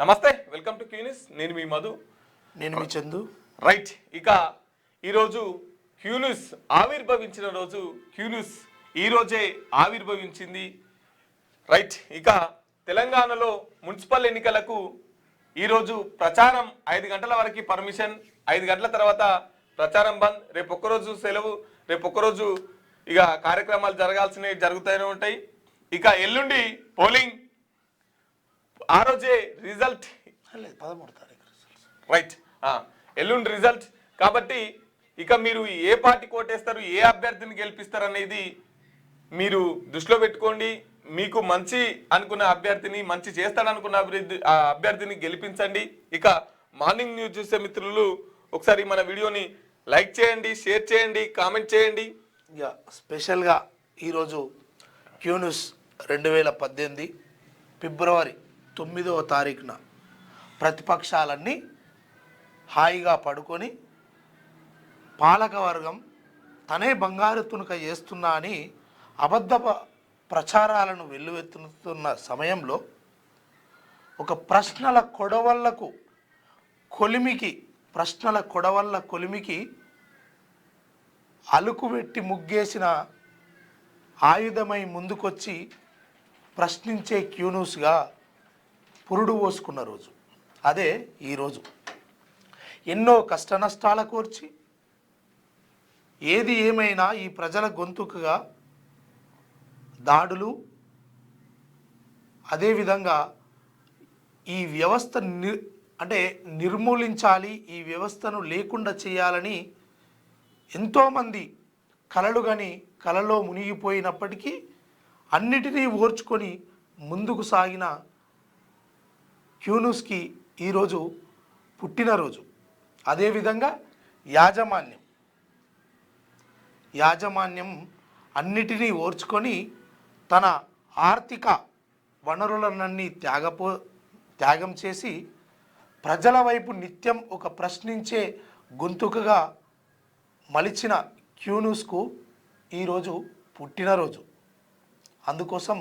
నమస్తే, welcome to క్యూనిస్. నేను మీ మధు. నేను మీ చందు. రైట్, ఇక ఈరోజు క్యూనిస్ ఆవిర్భవించిన రోజు. క్యూనిస్ ఈరోజే ఆవిర్భవించింది. రైట్, ఇక తెలంగాణలో మున్సిపల్ ఎన్నికలకు ఈరోజు ప్రచారం 5 గంటల వరకు పర్మిషన్, 5 గంటల తర్వాత ప్రచారం బంద్. రేపు ఒక్కరోజు సెలవు, రేపు ఒక్కరోజు ఇక కార్యక్రమాలు జరగాల్సినవి జరుగుతూనే ఉంటాయి. ఇక ఎల్లుండి పోలింగ్, ఆ రోజే రిజల్ట్ 13 తారీఖు. రైట్, ఎల్లుండి రిజల్ట్. కాబట్టి ఇక మీరు ఏ పార్టీ కోటేస్తారు, ఏ అభ్యర్థిని గెలిపిస్తారు అనేది మీరు దృష్టిలో పెట్టుకోండి. మీకు మంచి అనుకున్న అభ్యర్థిని, మంచి చేస్తాడనుకున్న అభ్యర్థిని గెలిపించండి. ఇక మార్నింగ్ న్యూస్ చూసే మిత్రులు ఒకసారి మన వీడియోని లైక్ చేయండి, షేర్ చేయండి, కామెంట్ చేయండి. ఇక స్పెషల్గా ఈరోజు క్యూన్యూస్ 2018 ఫిబ్రవరి 9వ తారీఖున ప్రతిపక్షాలన్నీ హాయిగా పడుకొని పాలకవర్గం తనే బంగారు తునక చేస్తున్నా అని అబద్ధ ప్రచారాలను వెల్లువెత్తుతున్న సమయంలో ఒక ప్రశ్నల కొడవళ్ళ కొలిమికి అలుకువెట్టి ముగ్గేసిన ఆయుధమై ముందుకొచ్చి ప్రశ్నించే క్యూన్యూస్గా పురుడు పోసుకున్న రోజు అదే ఈరోజు. ఎన్నో కష్ట నష్టాల కోర్చి ఏది ఏమైనా ఈ ప్రజల గొంతుకుగా దాడులు, అదేవిధంగా ఈ వ్యవస్థ నిర్మూలించాలి, ఈ వ్యవస్థను లేకుండా చేయాలని ఎంతోమంది కలలో మునిగిపోయినప్పటికీ అన్నిటినీ ఓర్చుకొని ముందుకు సాగిన క్యూన్యూస్కి ఈరోజు పుట్టినరోజు. అదేవిధంగా యాజమాన్యం అన్నిటినీ ఓర్చుకొని తన ఆర్థిక వనరులన్నీ త్యాగం చేసి ప్రజల వైపు నిత్యం ఒక ప్రశ్నించే గొంతుకగా మలిచిన క్యూన్యూస్కు ఈరోజు పుట్టినరోజు. అందుకోసం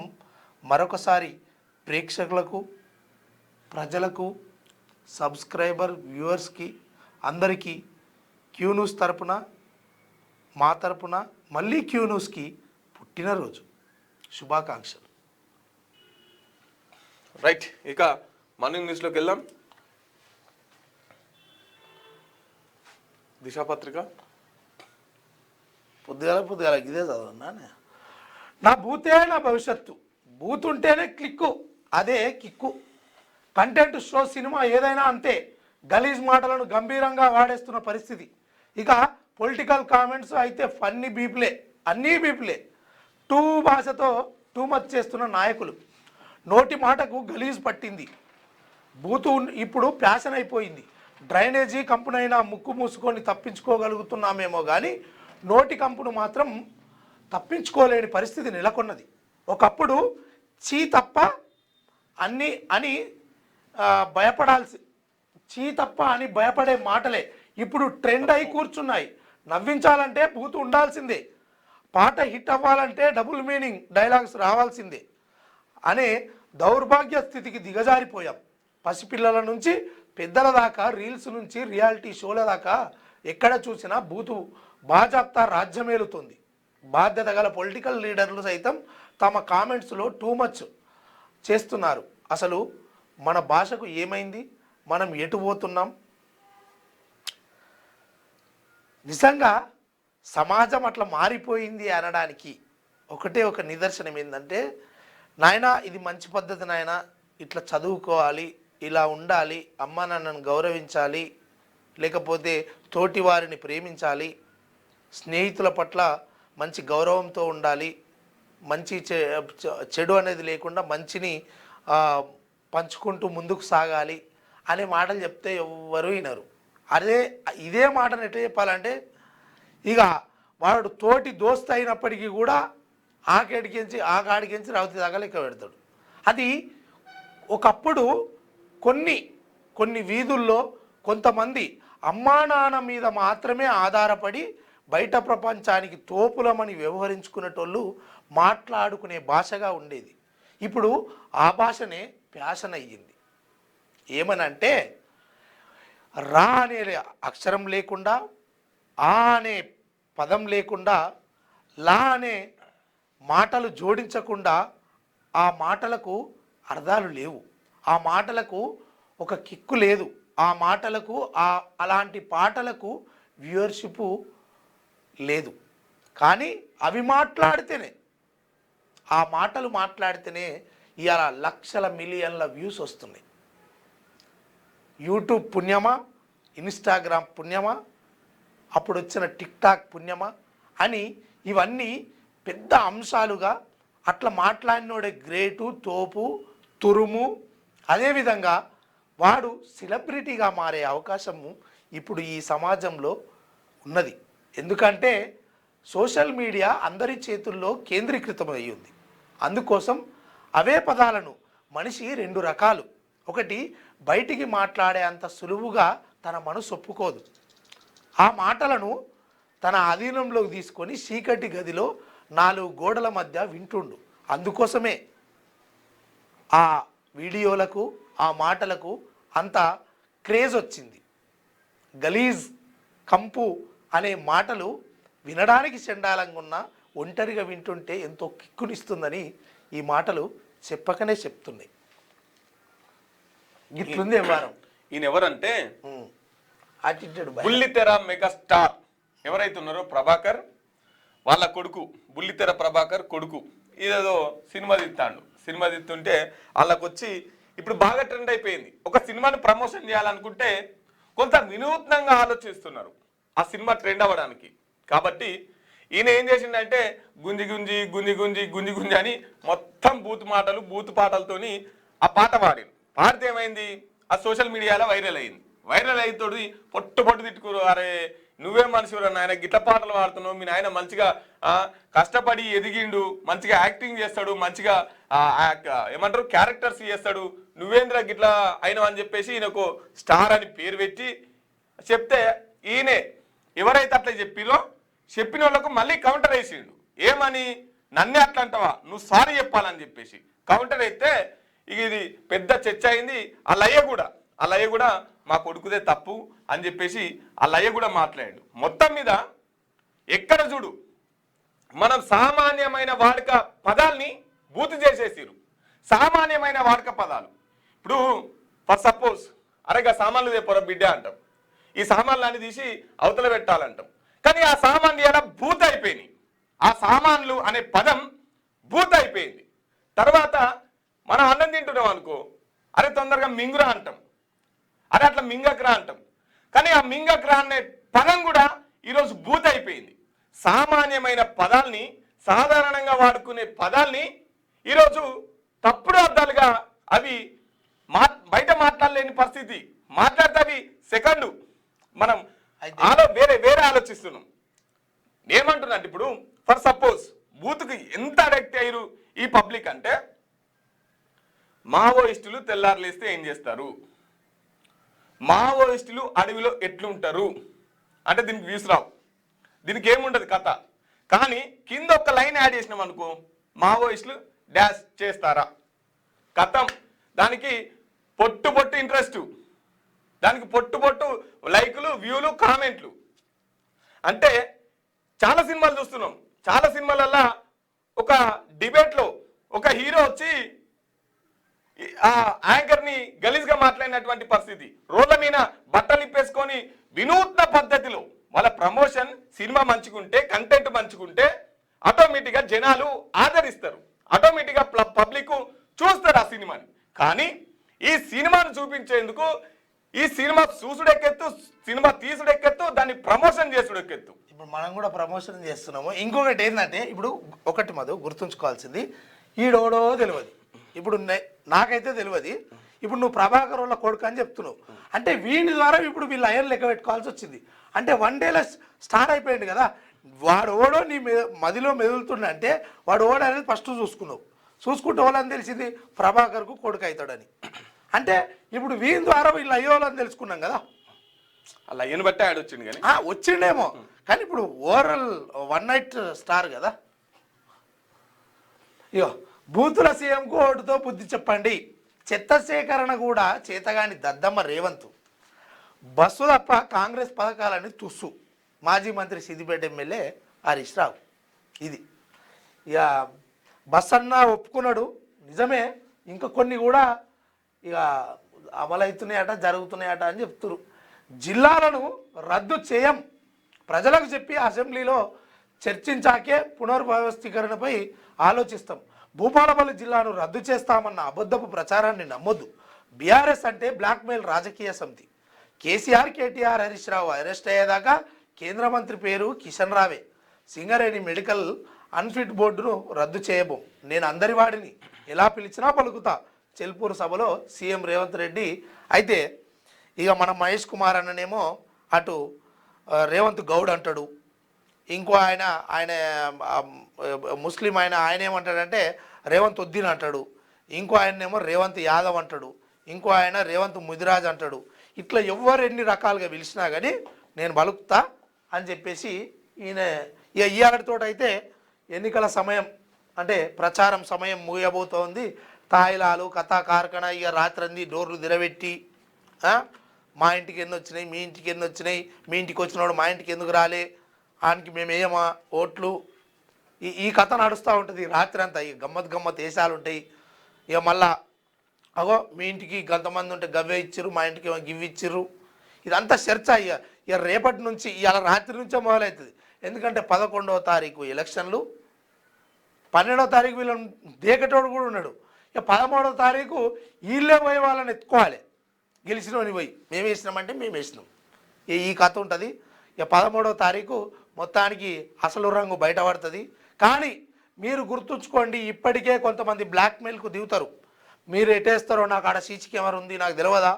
మరొకసారి ప్రేక్షకులకు, ప్రజలకు, సబ్స్క్రైబర్ వ్యూవర్స్కి అందరికీ క్యూన్యూస్ తరపున, మా తరపున మళ్ళీ క్యూన్యూస్కి పుట్టినరోజు శుభాకాంక్షలు. రైట్, ఇక మార్నింగ్ న్యూస్లోకి వెళ్దాం. దిశాపత్రిక పొద్దుగాల ఇదే చదవన్నా. నా బూతే నా భవిష్యత్తు, బూత్ ఉంటేనే క్లిక్కు, అదే కిక్కు. కంటెంట్ షో సినిమా ఏదైనా అంతే, గలీజ్ మాటలను గంభీరంగా వాడేస్తున్న పరిస్థితి. ఇక పొలిటికల్ కామెంట్స్ అయితే ఫన్నీ బీపులే, అన్నీ బీపులే. భాషతో టూ మచ్ చేస్తున్న నాయకులు, నోటి మాటకు గలీజ్ పట్టింది. బూతు ఇప్పుడు ఫ్యాషన్ అయిపోయింది. డ్రైనేజీ కంపునైనా ముక్కు మూసుకొని తప్పించుకోగలుగుతున్నామేమో కానీ నోటి కంపును మాత్రం తప్పించుకోలేని పరిస్థితి నెలకొన్నది. ఒకప్పుడు చీ తప్ప అని భయపడే మాటలే ఇప్పుడు ట్రెండ్ అయి కూర్చున్నాయి. నవ్వించాలంటే బూతు ఉండాల్సిందే, పాట హిట్ అవ్వాలంటే డబుల్ మీనింగ్ డైలాగ్స్ రావాల్సిందే అనే దౌర్భాగ్య స్థితికి దిగజారిపోయాం. పసిపిల్లల నుంచి పెద్దల దాకా, రీల్స్ నుంచి రియాలిటీ షోల దాకా ఎక్కడ చూసినా బూతు బాజాప్తా రాజ్యమేలుతుంది. బాధ్యత గల పొలిటికల్ లీడర్లు సైతం తమ కామెంట్స్లో టూ మచ్ చేస్తున్నారు. అసలు మన భాషకు ఏమైంది, మనం ఎటు పోతున్నాం? నిజంగా సమాజం అట్లా మారిపోయింది అనడానికి ఒకటే ఒక నిదర్శనం ఏంటంటే, నాయనా ఇది మంచి పద్ధతి నాయనా, ఇట్లా చదువుకోవాలి, ఇలా ఉండాలి, అమ్మ నాన్నను గౌరవించాలి, లేకపోతే తోటి వారిని ప్రేమించాలి, స్నేహితుల పట్ల మంచి గౌరవంతో ఉండాలి, మంచి చెడు అనేది లేకుండా మంచిని పంచుకుంటూ ముందుకు సాగాలి అనే మాటలు చెప్తే ఎవరు వినరు. ఇదే మాటను ఎట్లా చెప్పాలంటే, ఇక వాడు తోటి దోస్తు అయినప్పటికీ కూడా ఆ కాడికించి రౌతి దాకా లెక్క పెడతాడు. అది ఒకప్పుడు కొన్ని వీధుల్లో కొంతమంది అమ్మా నాన్న మీద మాత్రమే ఆధారపడి బయట ప్రపంచానికి తోపులమని వ్యవహరించుకునేటోళ్ళు మాట్లాడుకునే భాషగా ఉండేది. ఇప్పుడు ఆ భాషనే ప్యాషన్ అయ్యింది. ఏమనంటే రా అనే అక్షరం లేకుండా, ఆ అనే పదం లేకుండా, లా అనే మాటలు జోడించకుండా ఆ మాటలకు అర్థాలు లేవు, ఆ మాటలకు ఒక కిక్కు లేదు, ఆ మాటలకు అలాంటి పాటలకు వ్యూవర్షిప్ లేదు. కానీ అవి మాట్లాడితేనే, ఆ మాటలు మాట్లాడితేనే ఇవాళ లక్షల మిలియన్ల వ్యూస్ వస్తున్నాయి. యూట్యూబ్ పుణ్యమా, ఇన్స్టాగ్రామ్ పుణ్యమా, అప్పుడు వచ్చిన టిక్ టాక్ పుణ్యమా అని ఇవన్నీ పెద్ద అంశాలుగా అట్లా మాట్లాడినోడే గ్రేటు, తోపు, తురుము. అదేవిధంగా వాడు సెలబ్రిటీగా మారే అవకాశము ఇప్పుడు ఈ సమాజంలో ఉన్నది. ఎందుకంటే సోషల్ మీడియా అందరి చేతుల్లో కేంద్రీకృతం అయ్యింది. అందుకోసం అవే పదాలను మనిషి రెండు రకాలు. ఒకటి, బయటికి మాట్లాడే అంత సులువుగా తన మనసు ఒప్పుకోదు. ఆ మాటలను తన అధీనంలోకి తీసుకొని చీకటి గదిలో 4 గోడల మధ్య వింటుండు. అందుకోసమే ఆ వీడియోలకు, ఆ మాటలకు అంత క్రేజ్ వచ్చింది. గలీజ్, కంపు అనే మాటలు వినడానికి చండాలంగా ఉన్న, ఒంటరిగా వింటుంటే ఎంతో కిక్కునిస్తుందని ఈ మాటలు చెప్పకనే చెప్తున్నాయి. ఇట్లుంది వ్యవహారం. ఈయన ఎవరంటే యాటిట్యూడ్ బుల్లితెర మెగాస్టార్ ఎవరైతే ఉన్నారో ప్రభాకర్ వాళ్ళ కొడుకు, బుల్లితెర ప్రభాకర్ కొడుకు. ఇదేదో సినిమా తీస్తాడు. సినిమా తీస్తుంటే వాళ్ళకు వచ్చి ఇప్పుడు బాగా ట్రెండ్ అయిపోయింది. ఒక సినిమాని ప్రమోషన్ చేయాలనుకుంటే కొంత వినూత్నంగా ఆలోచిస్తున్నారు ఆ సినిమా ట్రెండ్ అవ్వడానికి. కాబట్టి ఈయన ఏం చేసిండంటే గుంజి గుంజి గుంజి గుంజి గుంజి గుంజి అని మొత్తం బూత్ మాటలు, బూత్ పాటలతోని ఆ పాట పాడింది. పాడితే ఏమైంది, ఆ సోషల్ మీడియాలో వైరల్ అయింది. వైరల్ అయితోడు పొట్టు పొట్టు తిట్టుకోరు, అరే నువ్వేం మనిషిరా నాయన గిట్ల పాటలు పాడుతున్నావు, మీ నాయన మంచిగా కష్టపడి ఎదిగిండు, మంచిగా యాక్టింగ్ చేస్తాడు, మంచిగా ఏమంటారు క్యారెక్టర్స్ చేస్తాడు, నువ్వేంద్ర గిట్లా అయినావు అని చెప్పేసి ఈయనకు స్టార్ అని పేరు పెట్టి చెప్తే, ఈయనే ఎవరైతే అట్లా చెప్పిరో చెప్పిన వాళ్ళకు మళ్ళీ కౌంటర్ వేసిండు. ఏమని, నన్నే అట్లా అంటావా, నువ్వు సారీ చెప్పాలని చెప్పేసి కౌంటర్ అయితే ఇక ఇది పెద్ద చర్చ అయింది. ఆ లయ్య కూడా మా కొడుకుదే తప్పు అని చెప్పేసి ఆ లయ్య కూడా మాట్లాడాడు. మొత్తం మీద ఎక్కడ చూడు మనం సామాన్యమైన వాడుక పదాల్ని బూతు చేసేసిరు. సామాన్యమైన వాడుక పదాలు. ఇప్పుడు ఫర్ సపోజ్ అరేగా సామాన్లు తెపోరా బిడ్డ అంటాం, ఈ సామాన్లు అన్ని తీసి అవతల పెట్టాలంటాం. కానీ ఆ సామాన్లు ఎలా బూత్ అయిపోయినాయి. ఆ సామాన్లు అనే పదం బూత్ అయిపోయింది. తర్వాత మనం అన్నం తింటున్నాం అనుకో, అరే తొందరగా మింగురా అంటాం, అరే అట్లా మింగక్రా అంటాం. కానీ ఆ మింగక్రా అనే పదం కూడా ఈరోజు బూత్ అయిపోయింది. సామాన్యమైన పదాల్ని, సాధారణంగా వాడుకునే పదాల్ని ఈరోజు తప్పుడు అర్థాలుగా అవి బయట మాట్లాడలేని పరిస్థితి. మాట్లాడితే అవి సెకండు మనం వేరే ఆలోచిస్తున్నాం. ఏమంటున్నా అంటే ఇప్పుడు ఫర్ సపోజ్ బూత్కి ఎంత అడిక్ట్ అయ్యారు ఈ పబ్లిక్ అంటే, మావోయిస్టులు తెల్లారులేస్తే ఏం చేస్తారు, మావోయిస్టులు అడవిలో ఎట్లుంటారు అంటే దీనికి వ్యూస్ రావు, దీనికి ఏముండదు కథ. కానీ కింద ఒక లైన్ యాడ్ చేసినాం అనుకో, మావోయిస్టులు డాష్ చేస్తారా, కథం. దానికి పొట్టు పొట్టు ఇంట్రెస్ట్, దానికి పొట్టు పొట్టు లైకులు, వ్యూలు, కామెంట్లు. అంటే చాలా సినిమాలు చూస్తున్నాం. చాలా సినిమాలల్లో ఒక డిబేట్లో ఒక హీరో వచ్చి ఆ యాంకర్ని గలీజ్గా మాట్లాడినటువంటి పరిస్థితి. రోడ్ల మీద బట్టలు ఇప్పేసుకొని వినూత్న పద్ధతిలో వాళ్ళ ప్రమోషన్, సినిమా మంచుకుంటే, కంటెంట్ మంచుకుంటే ఆటోమేటిక్గా జనాలు ఆదరిస్తారు, ఆటోమేటిక్గా పబ్లిక్ చూస్తారు ఆ సినిమాని. కానీ ఈ సినిమాను చూపించేందుకు ఈ సినిమా చూసుడెక్కెత్తు, సినిమా తీసుడెక్కెత్తు, దాన్ని ప్రమోషన్ చేసుడెక్కెత్తు. ఇప్పుడు మనం కూడా ప్రమోషన్ చేస్తున్నాము. ఇంకొకటి ఏంటంటే, ఇప్పుడు ఒకటి మధు గుర్తుంచుకోవాల్సింది, ఈడోడో తెలియదు. ఇప్పుడు నాకైతే తెలియదు. ఇప్పుడు నువ్వు ప్రభాకర్ వాళ్ళ కొడుకు అని చెప్తున్నావు అంటే వీని ద్వారా ఇప్పుడు వీళ్ళు అయ్యర్ లెక్క పెట్టుకోవాల్సి వచ్చింది. అంటే 1 డేలో స్టార్ అయిపోయింది కదా. వాడు ఓడో నీ మదిలో మెదులుతుండే అంటే వాడు ఓడ అనేది ఫస్ట్ చూసుకున్నావు. చూసుకుంటే వాళ్ళని తెలిసింది ప్రభాకర్కు కొడుకు అవుతాడని. అంటే ఇప్పుడు వీని ద్వారా వీళ్ళు అయ్యోళ్ళని తెలుసుకున్నాం కదా. అలా అయ్యను బట్టే ఆడ వచ్చింది కానీ వచ్చిండేమో. కానీ ఇప్పుడు ఓవరాల్ 1 నైట్ స్టార్ కదా. ఇగో బూతుల సీఎంకు ఓటుతో బుద్ధి చెప్పండి చెత్త సేకరణ కూడా చేతగాని దద్దమ్మ రేవంత్. బస్సు తప్ప కాంగ్రెస్ పథకాలని తుస్సు. మాజీ మంత్రి సిద్దిపేట ఎమ్మెల్యే హరీష్ రావు. ఇది ఇక బస్ అన్న ఒప్పుకున్నాడు, నిజమే. ఇంకా కొన్ని కూడా ఇక అమలవుతున్నాయట, జరుగుతున్నాయట అని చెప్తున్నారు. జిల్లాలను రద్దు చేయం, ప్రజలకు చెప్పి అసెంబ్లీలో చర్చించాకే పునర్వ్యవస్థీకరణపై ఆలోచిస్తాం. భూపాలపల్లి జిల్లాను రద్దు చేస్తామన్న అబద్ధపు ప్రచారాన్ని నమ్మొద్దు. బీఆర్ఎస్ అంటే బ్లాక్మెయిల్ రాజకీయ సమితి. కేసీఆర్, కేటీఆర్, హరీష్ రావు అరెస్ట్ అయ్యేదాకా కేంద్ర మంత్రి పేరు కిషన్ రావే. సింగరేణి మెడికల్ అన్ఫిట్ బోర్డును రద్దు చేయబోం. నేను అందరి వాడిని, ఎలా పిలిచినా పలుకుతా. చెల్పూరు సభలో సీఎం రేవంత్ రెడ్డి. అయితే ఇక మన మహేష్ కుమార్ అన్ననేమో అటు రేవంత్ గౌడ్ అంటాడు, ఇంకో ఆయన ముస్లిం ఆయన ఏమంటాడంటే రేవంత్ ఉద్దీన్ అంటాడు, ఇంకో ఆయనేమో రేవంత్ యాదవ్ అంటాడు, ఇంకో ఆయన రేవంత్ ముదిరాజ్ అంటాడు. ఇట్లా ఎవరు ఎన్ని రకాలుగా పిలిచినా కానీ నేను బలుకుతా అని చెప్పేసి ఈయన ఇయ్యాలతోటైతే ఎన్నికల సమయం అంటే ప్రచారం సమయం ముగియబోతోంది. తాయిలాలు కథా కార్ఖాన ఇక రాత్రంది డోర్లు దిరబెట్టి మా ఇంటికి ఎన్ని వచ్చినాయి, మీ ఇంటికి ఎన్ని వచ్చినాయి, మీ ఇంటికి వచ్చినోడు మా ఇంటికి ఎందుకు రాలే, ఆయనకి మేము వేయమా ఓట్లు, ఈ కథ నడుస్తూ ఉంటుంది రాత్రి అంతా. ఇక గమ్మత్ దేశాలు ఉంటాయి. ఇక మళ్ళా అగో మీ ఇంటికి కొంతమంది ఉంటే గవ్వే ఇచ్చిర్రు, మా ఇంటికి గివ్ ఇచ్చిర్రు. ఇదంతా చర్చ. ఇక రేపటి నుంచి ఇవాళ రాత్రి నుంచే మొదలవుతుంది. ఎందుకంటే 11వ తారీఖు ఎలక్షన్లు, 12వ తారీఖు వీళ్ళని దేకటోడు కూడా ఉన్నాడు. ఇక 13వ తారీఖు వీళ్ళే పోయి వాళ్ళని ఎత్తుకోవాలి. గెలిచినోని పోయి మేము వేసినామంటే మేము వేసినాం. ఈ కథ ఉంటుంది. ఇక 13వ తారీఖు మొత్తానికి అసలు రంగు బయటపడుతుంది. కానీ మీరు గుర్తుంచుకోండి, ఇప్పటికే కొంతమంది బ్లాక్మెయిల్కు దిగుతారు. మీరు ఎటేస్తారో నాకు ఆడ సీసీ కెమెరా ఉంది నాకు తెలియదా,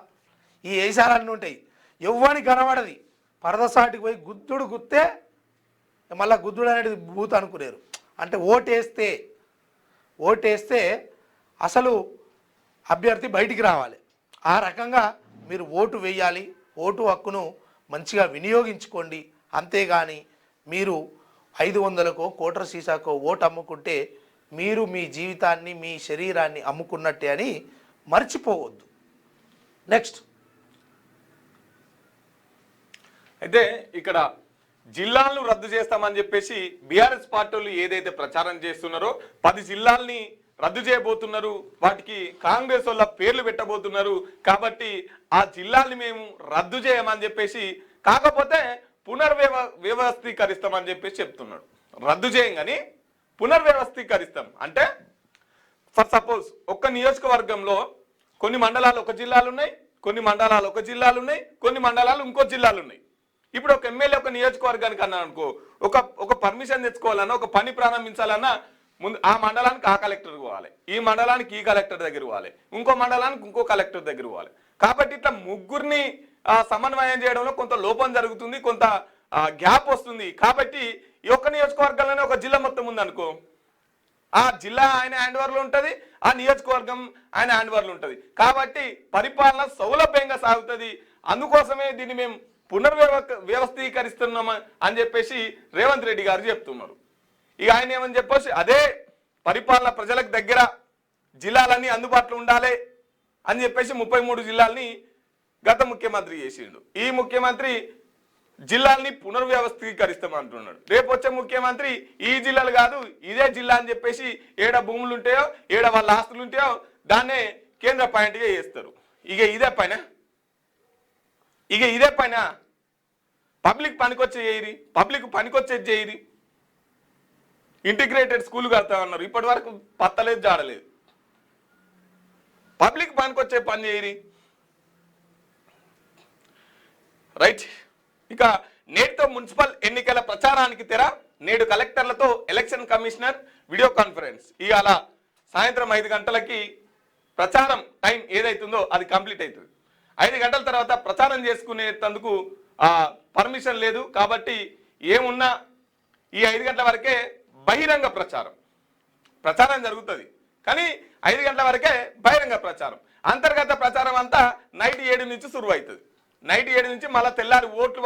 ఈ వేసాలన్నీ ఉంటాయి. ఎవ్వని కనబడది. పరదసాటికి పోయి గుద్దుడు గుత్తే మళ్ళీ గుద్దుడు అనేది బూత్ అనుకునేరు. అంటే ఓటేస్తే అసలు అభ్యర్థి బయటికి రావాలి. ఆ రకంగా మీరు ఓటు వేయాలి. ఓటు హక్కును మంచిగా వినియోగించుకోండి. అంతేగాని మీరు 500కో కోట్ర సీసాకో ఓటు అమ్ముకుంటే మీరు మీ జీవితాన్ని, మీ శరీరాన్ని అమ్ముకున్నట్టే అని మర్చిపోవద్దు. నెక్స్ట్ అయితే ఇక్కడ జిల్లాలను రద్దు చేస్తామని చెప్పేసి బీఆర్ఎస్ పార్టీలు ఏదైతే ప్రచారం చేస్తున్నారో 10 జిల్లాల్ని రద్దు చేయబోతున్నారు. వాటికి కాంగ్రెస్ వాళ్ళ పేర్లు పెట్టబోతున్నారు. కాబట్టి ఆ జిల్లాల్ని మేము రద్దు చేయమని చెప్పేసి, కాకపోతే పునర్వ్యవస్థీకరిస్తామని చెప్పేసి చెప్తున్నాడు. రద్దు చేయం కానీ పునర్వ్యవస్థీకరిస్తాం అంటే, ఫర్ సపోజ్ ఒక్క నియోజకవర్గంలో కొన్ని మండలాలు ఒక జిల్లాలు ఉన్నాయి, కొన్ని మండలాలు ఒక జిల్లాలు ఉన్నాయి, కొన్ని మండలాలు ఇంకో జిల్లాలు ఉన్నాయి. ఇప్పుడు ఒక ఎమ్మెల్యే ఒక నియోజకవర్గానికి అన్నా అనుకో, ఒక పర్మిషన్ తెచ్చుకోవాలన్నా, ఒక పని ప్రారంభించాలన్నా ముందు ఆ మండలానికి ఆ కలెక్టర్ పోవాలి, ఈ మండలానికి ఈ కలెక్టర్ దగ్గర పోవాలి, ఇంకో మండలానికి ఇంకో కలెక్టర్ దగ్గర పోవాలి. కాబట్టి ఇట్లా ముగ్గురిని సమన్వయం చేయడంలో కొంత లోపం జరుగుతుంది, కొంత గ్యాప్ వస్తుంది. కాబట్టి ఈ ఒక్క నియోజకవర్గంలోనే ఒక జిల్లా మొత్తం ఉందనుకో, ఆ జిల్లా ఆయన హ్యాండ్ ఓవర్లో ఉంటుంది, ఆ నియోజకవర్గం ఆయన హ్యాండ్ ఓవర్లో ఉంటుంది. కాబట్టి పరిపాలన సౌలభ్యంగా సాగుతుంది. అందుకోసమే దీన్ని మేము పునర్వ్యవస్థీకరిస్తున్నాం అని చెప్పేసి రేవంత్ రెడ్డి గారు చెప్తున్నారు. ఇక ఆయన ఏమని చెప్పేసి అదే పరిపాలన ప్రజలకు దగ్గర జిల్లాలన్నీ అందుబాటులో ఉండాలి అని చెప్పేసి 33 జిల్లాల్ని గత ముఖ్యమంత్రి చేసిండు. ఈ ముఖ్యమంత్రి జిల్లాల్ని పునర్వ్యవస్థీకరిస్తామంటున్నాడు. రేపు వచ్చే ముఖ్యమంత్రి ఈ జిల్లాలు కాదు ఇదే జిల్లా అని చెప్పేసి ఏడ భూములు ఉంటాయో, ఏడ వాళ్ళ ఆస్తులు ఉంటాయో దాన్నే కేంద్ర పాయింట్గా చేస్తారు. ఇక ఇదే పైన పబ్లిక్ పనికొచ్చేది చేయరి. ఇంటిగ్రేటెడ్ స్కూల్ కడతామన్నారు, ఇప్పటి వరకు పత్తలేదు జాడలేదు. పబ్లిక్ పనికొచ్చే పని చేయరి. రైట్. ఇక నేటితో మున్సిపల్ ఎన్నికల ప్రచారానికి తెర. నేడు కలెక్టర్లతో ఎలక్షన్ కమిషనర్ వీడియో కాన్ఫరెన్స్. ఇవాళ సాయంత్రం 5 గంటలకి ప్రచారం టైం ఏదైతుందో అది కంప్లీట్ అవుతుంది. 5 గంటల తర్వాత ప్రచారం చేసుకునేందుకు పర్మిషన్ లేదు. కాబట్టి ఏమున్నా ఈ 5 గంటల వరకే బహిరంగ ప్రచారం జరుగుతుంది. కానీ 5 గంటల వరకే బహిరంగ ప్రచారం. అంతర్గత ప్రచారం అంతా నైట్ 7 నుంచి శురు అవుతుంది. నైట్ 7 నుంచి మళ్ళీ తెల్లారి ఓట్లు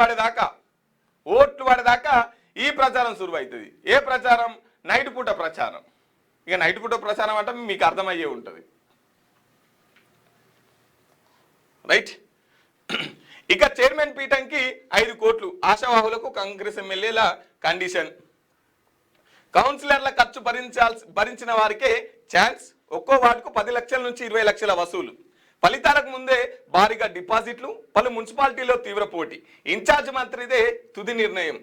పడేదాకా ఈ ప్రచారం శురు అవుతుంది. ఏ ప్రచారం? నైట్ పూట ప్రచారం. ఇక నైట్ పూట ప్రచారం అంటే మీకు అర్థమయ్యే ఉంటుంది. రైట్. ఇక చైర్మన్ పీఠంకి 5 కోట్లు ఆశావాహులకు కాంగ్రెస్ ఎమ్మెల్యేల కండిషన్. కౌన్సిలర్ల ఖర్చు భరించిన వారికే ఛాన్స్. ఒక్కో వార్డుకు 10 లక్షల నుంచి 20 లక్షల వసూలు. ఫలితాలకు ముందే భారీగా డిపాజిట్లు. పలు మున్సిపాలిటీలో తీవ్ర పోటీ. ఇన్ఛార్జ్ మంత్రిదే తుది నిర్ణయం.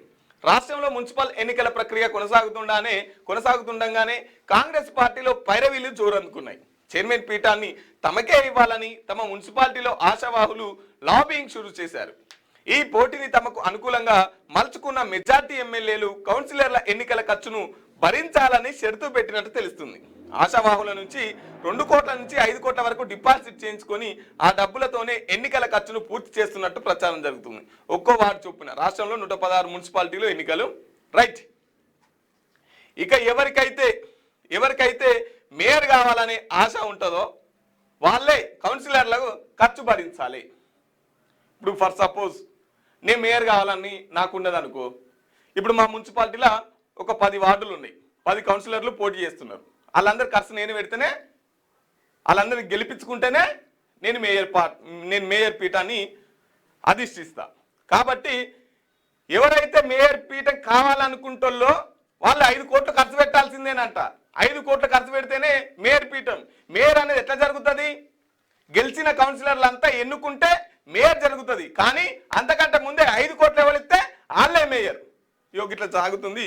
రాష్ట్రంలో మున్సిపల్ ఎన్నికల ప్రక్రియ కొనసాగుతుండగానే కాంగ్రెస్ పార్టీలో పైరవీలు జోరందుకున్నాయి. చైర్మన్ పీఠాన్ని తమకే ఇవ్వాలని తమ మున్సిపాలిటీలో ఆశావాహులు లాబింగ్ షురూ చేశారు. ఈ పోటీని తమకు అనుకూలంగా మలుచుకున్న మెజార్టీ ఎమ్మెల్యేలు కౌన్సిలర్ల ఎన్నికల ఖర్చును భరించాలని షరతు పెట్టినట్టు తెలుస్తుంది. ఆశావాహుల నుంచి 2 కోట్ల నుంచి 5 కోట్ల వరకు డిపాజిట్ చేయించుకొని ఆ డబ్బులతోనే ఎన్నికల ఖర్చును పూర్తి చేస్తున్నట్టు ప్రచారం జరుగుతుంది. ఒక్కో వార్డు చొప్పున రాష్ట్రంలో 116 మున్సిపాలిటీలు ఎన్నికలు. రైట్. ఇక ఎవరికైతే మేయర్ కావాలనే ఆశ ఉంటుందో వాళ్ళే కౌన్సిలర్లకు ఖర్చు భరించాలి. ఇప్పుడు ఫర్ సపోజ్ నేను మేయర్ కావాలని నాకున్నది అనుకో. ఇప్పుడు మా మున్సిపాలిటీలో ఒక 10 వార్డులు ఉన్నాయి, 10 కౌన్సిలర్లు పోటీ చేస్తున్నారు. వాళ్ళందరి ఖర్చు నేను పెడితేనే, వాళ్ళందరినీ గెలిపించుకుంటేనే నేను మేయర్ పీఠాన్ని అధిష్టిస్తా. కాబట్టి ఎవరైతే మేయర్ పీఠం కావాలనుకుంటుల్లో వాళ్ళు 5 కోట్లు ఖర్చు పెట్టాల్సిందేనంట. 5 కోట్లు ఖర్చు పెడితేనే మేయర్ పీఠం. మేయర్ అనేది ఎట్లా జరుగుతుంది? గెలిచిన కౌన్సిలర్లంతా ఎన్నుకుంటే మేయర్ జరుగుతుంది. కానీ అంతకంటే ముందే 5 కోట్లు ఎవరిస్తే వాళ్ళే మేయర్. ఇట్లా సాగుతుంది.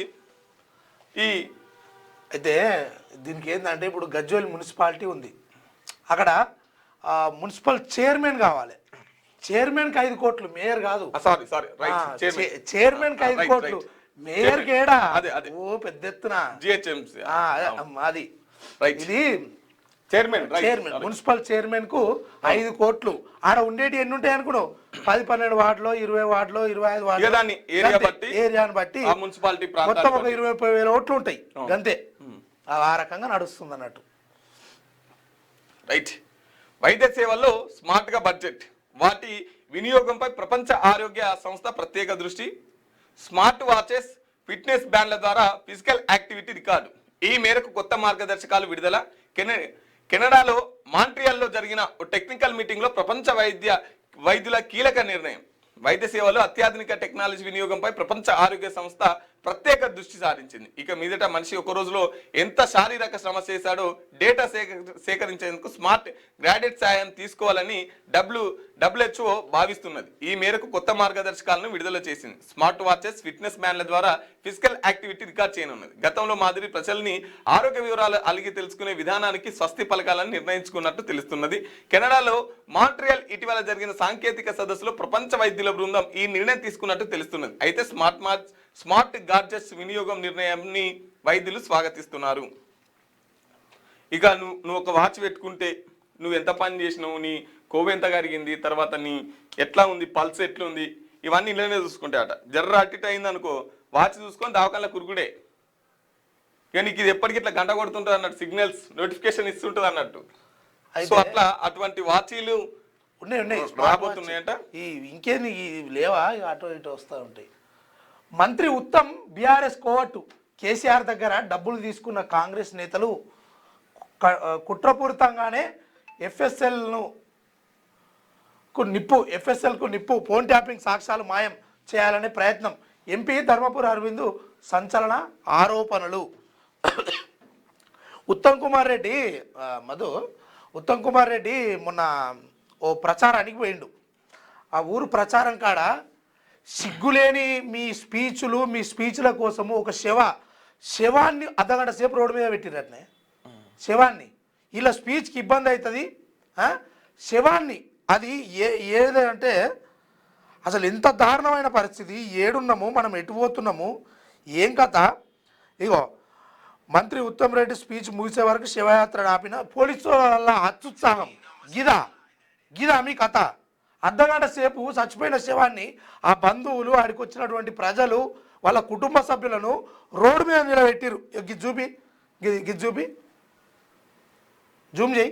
అయితే దీనికి ఏంటంటే ఇప్పుడు గజ్వేల్ మున్సిపాలిటీ ఉంది. అక్కడ మున్సిపల్ చైర్మన్ కావాలి. చైర్మన్కి 5 కోట్లు, మేయర్ కాదు. చైర్మన్ కి 5 కోట్లు, మేయర్ కేడా ఓ పెద్ద ఎత్తున అది. ఇది చైర్మన్ మున్సిపల్ చైర్మన్ కు 5 కోట్లు. ఆడ ఉండేటి ఎన్ని ఉంటాయి అనుకున్నావు? 10-12 వార్డులో, 20 వార్డులో, 25 వార్డులో, ఏరియాని బట్టి మున్సిపాలిటీ మొత్తం ఒక 20-30 వేల ఓట్లు ఉంటాయి అంతే. ఆ రకంగా నడుస్తుంది అన్నట్టు. రైట్. వైద్య సేవల్లో స్మార్ట్ గా బడ్జెట్. వాటి వినియోగంపై ప్రపంచ ఆరోగ్య సంస్థ ప్రత్యేక దృష్టి. స్మార్ట్ వాచెస్, ఫిట్నెస్ బ్యాండ్ల ద్వారా ఫిజికల్ యాక్టివిటీ రికార్డు. ఈ మేరకు కొత్త మార్గదర్శకాలు విడుదల. కెనడాలో మాంట్రియాల్లో జరిగిన టెక్నికల్ మీటింగ్ లో ప్రపంచ వైద్యుల కీలక నిర్ణయం. వైద్య సేవలో అత్యాధునిక టెక్నాలజీ వినియోగంపై ప్రపంచ ఆరోగ్య సంస్థ ప్రత్యేక దృష్టి సారించింది. ఇక మీదట మనిషి ఒక రోజులో ఎంత శారీరక శ్రమ చేశాడో డేటా సేకరించేందుకు స్మార్ట్ గ్రాడ్యుయేట్ సాయం తీసుకోవాలని WHO భావిస్తున్నది. ఈ మేరకు కొత్త మార్గదర్శకాలను విడుదల చేసింది. స్మార్ట్ వాచెస్, ఫిట్నెస్ బ్యాండ్ల ద్వారా ఫిజికల్ యాక్టివిటీ రికార్డ్ చేయనున్నది. గతంలో మాదిరి ప్రజల్ని ఆరోగ్య వివరాలు అలిగి తెలుసుకునే విధానానికి స్వస్తి పలకాలని నిర్ణయించుకున్నట్టు తెలుస్తున్నది. కెనడాలో మాంట్రియల్ ఇటీవల జరిగిన సాంకేతిక సదస్సులో ప్రపంచ వైద్యుల బృందం ఈ నిర్ణయం తీసుకున్నట్టు తెలుస్తున్నది. అయితే స్మార్ట్ గాడ్జెట్స్ వినియోగం నిర్ణయాన్ని వైద్యులు స్వాగతిస్తున్నారు. ఇక నువ్వు ఒక వాచ్ పెట్టుకుంటే నువ్వు ఎంత పని చేసినావు, నీ కొవ్వు ఎంత కరిగింది, తర్వాత నీ ఎట్లా ఉంది, పల్స్ ఎట్లుంది, ఇవన్నీ ఇళ్ళనే చూసుకుంటాయట. జర్ర అట్టిట్ అయింది అనుకో, వాచ్ చూసుకొని దావకాల కురుగుడే. ఇక నీకు ఇది ఎప్పటికి ఇట్లా గంట కొడుతుంటుంది అన్నట్టు, సిగ్నల్స్ నోటిఫికేషన్ ఇస్తుంటుంది అన్నట్టు. సో అట్లా అటువంటి వాచీలు ఉన్నాయి రాబోతున్నాయంట. ఇంకేంది లేవా, అటు ఇటు వస్తూ ఉంటాయి. మంత్రి ఉత్తమ్ బీఆర్ఎస్ కోవట్టు. కేసీఆర్ దగ్గర డబ్బులు తీసుకున్న కాంగ్రెస్ నేతలు కుట్రపూరితంగానే ఎఫ్ఎస్ఎల్కు నిప్పు ఫోన్ ట్యాపింగ్ సాక్ష్యాలు మాయం చేయాలనే ప్రయత్నం. ఎంపీ ధర్మపురి అరవింద్ సంచలన ఆరోపణలు. ఉత్తమ్ కుమార్ రెడ్డి మొన్న ఓ ప్రచారానికి పోయిండు. ఆ ఊరు ప్రచారం కాడ సిగ్గులేని మీ స్పీచ్ల కోసము ఒక శవాన్ని అర్ధగంట సేపు రోడ్డు మీద పెట్టిరట్నే. శవాన్ని ఇలా స్పీచ్కి ఇబ్బంది అవుతుంది. శవాన్ని అది ఏదంటే అసలు ఎంత దారుణమైన పరిస్థితి. ఏడున్నాము మనం, ఎటు పోతున్నాము, ఏం కథ. ఇగో మంత్రి ఉత్తమ్ రెడ్డి స్పీచ్ ముగిసే వరకు శివయాత్ర ఆపిన పోలీసుల వల్ల అత్యుత్సాహం. గిదా మీ కథ. అర్ధగంట సేపు చచ్చిపోయిన శవాన్ని ఆ బంధువులు, ఆడికి వచ్చినటువంటి ప్రజలు, వాళ్ళ కుటుంబ సభ్యులను రోడ్డు మీద నిలబెట్టిరు. గిది చూపి జూమ్ చేయి.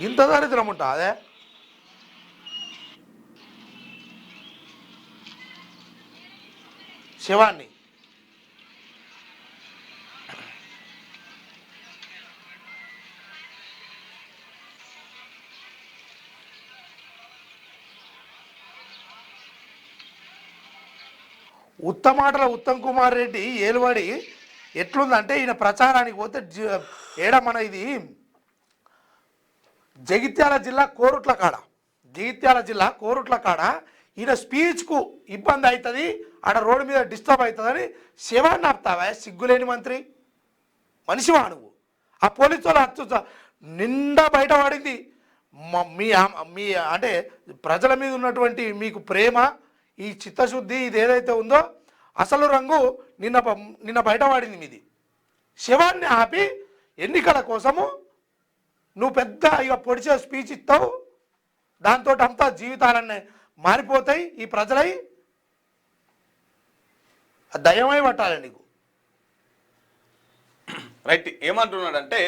ఇంత దరిద్రం ఉంటా అదే. శవాన్ని ఉత్తమాటల ఉత్తమ్ కుమార్ రెడ్డి ఏలుబడి ఎట్లుందంటే ఈయన ప్రచారానికి పోతే ఏడ మన ఇది జగిత్యాల జిల్లా కోరుట్ల కాడ ఈయన స్పీచ్కు ఇబ్బంది అవుతుంది ఆడ రోడ్డు మీద డిస్టర్బ్ అవుతుందని శివాన్ని ఆపుతావా సిగ్గులేని మంత్రి మనిషివా నువ్వు ఆ పోలీసు వాళ్ళు నిండా బయటపడింది మీ మీ అంటే ప్రజల మీద ఉన్నటువంటి మీకు ప్రేమ ఈ చిత్తశుద్ధి ఇది ఏదైతే ఉందో అసలు రంగు నిన్న బయటపడింది మీది శివాన్ని ఆపి ఎన్నికల కోసము నువ్వు పెద్ద ఇక పొడిచే స్పీచ్ ఇస్తావు దాంతో అంతా జీవితాలన్నీ మారిపోతాయి ఈ ప్రజలై దయమై పట్టాలి నీకు రైట్ ఏమంటున్నాడంటే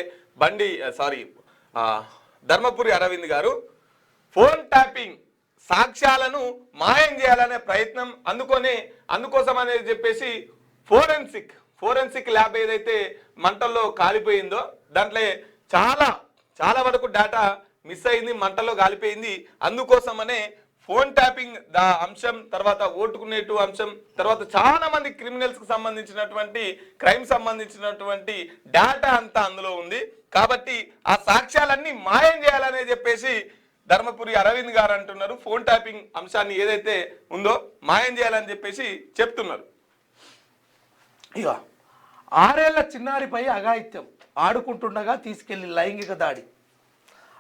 ధర్మపురి అరవింద్ గారు ఫోన్ ట్యాపింగ్ సాక్ష్యాలను మాయం చేయాలనే ప్రయత్నం అందుకోసం అనేది చెప్పేసి ఫోరెన్సిక్ ల్యాబ్ ఏదైతే మంటల్లో కాలిపోయిందో దాంట్లో చాలా వరకు డేటా మిస్ అయింది, మంటల్లో కాలిపోయింది. అందుకోసమనే ఫోన్ ట్యాపింగ్ అంశం, తర్వాత ఓటుకునేటు అంశం, తర్వాత చాలా మంది క్రిమినల్స్ కు సంబంధించినటువంటి క్రైమ్ సంబంధించినటువంటి డేటా అంతా అందులో ఉంది. కాబట్టి ఆ సాక్ష్యాలన్నీ మాయం చేయాలనే చెప్పేసి ధర్మపురి అరవింద్ గారు అంటున్నారు. ఫోన్ ట్యాపింగ్ అంశాన్ని ఏదైతే ఉందో మాయం చేయాలని చెప్పేసి చెప్తున్నారు. ఇక 6 ఏళ్ల చిన్నారిపై అఘాయిత్యం, ఆడుకుంటుండగా తీసుకెళ్లి లైంగిక దాడి,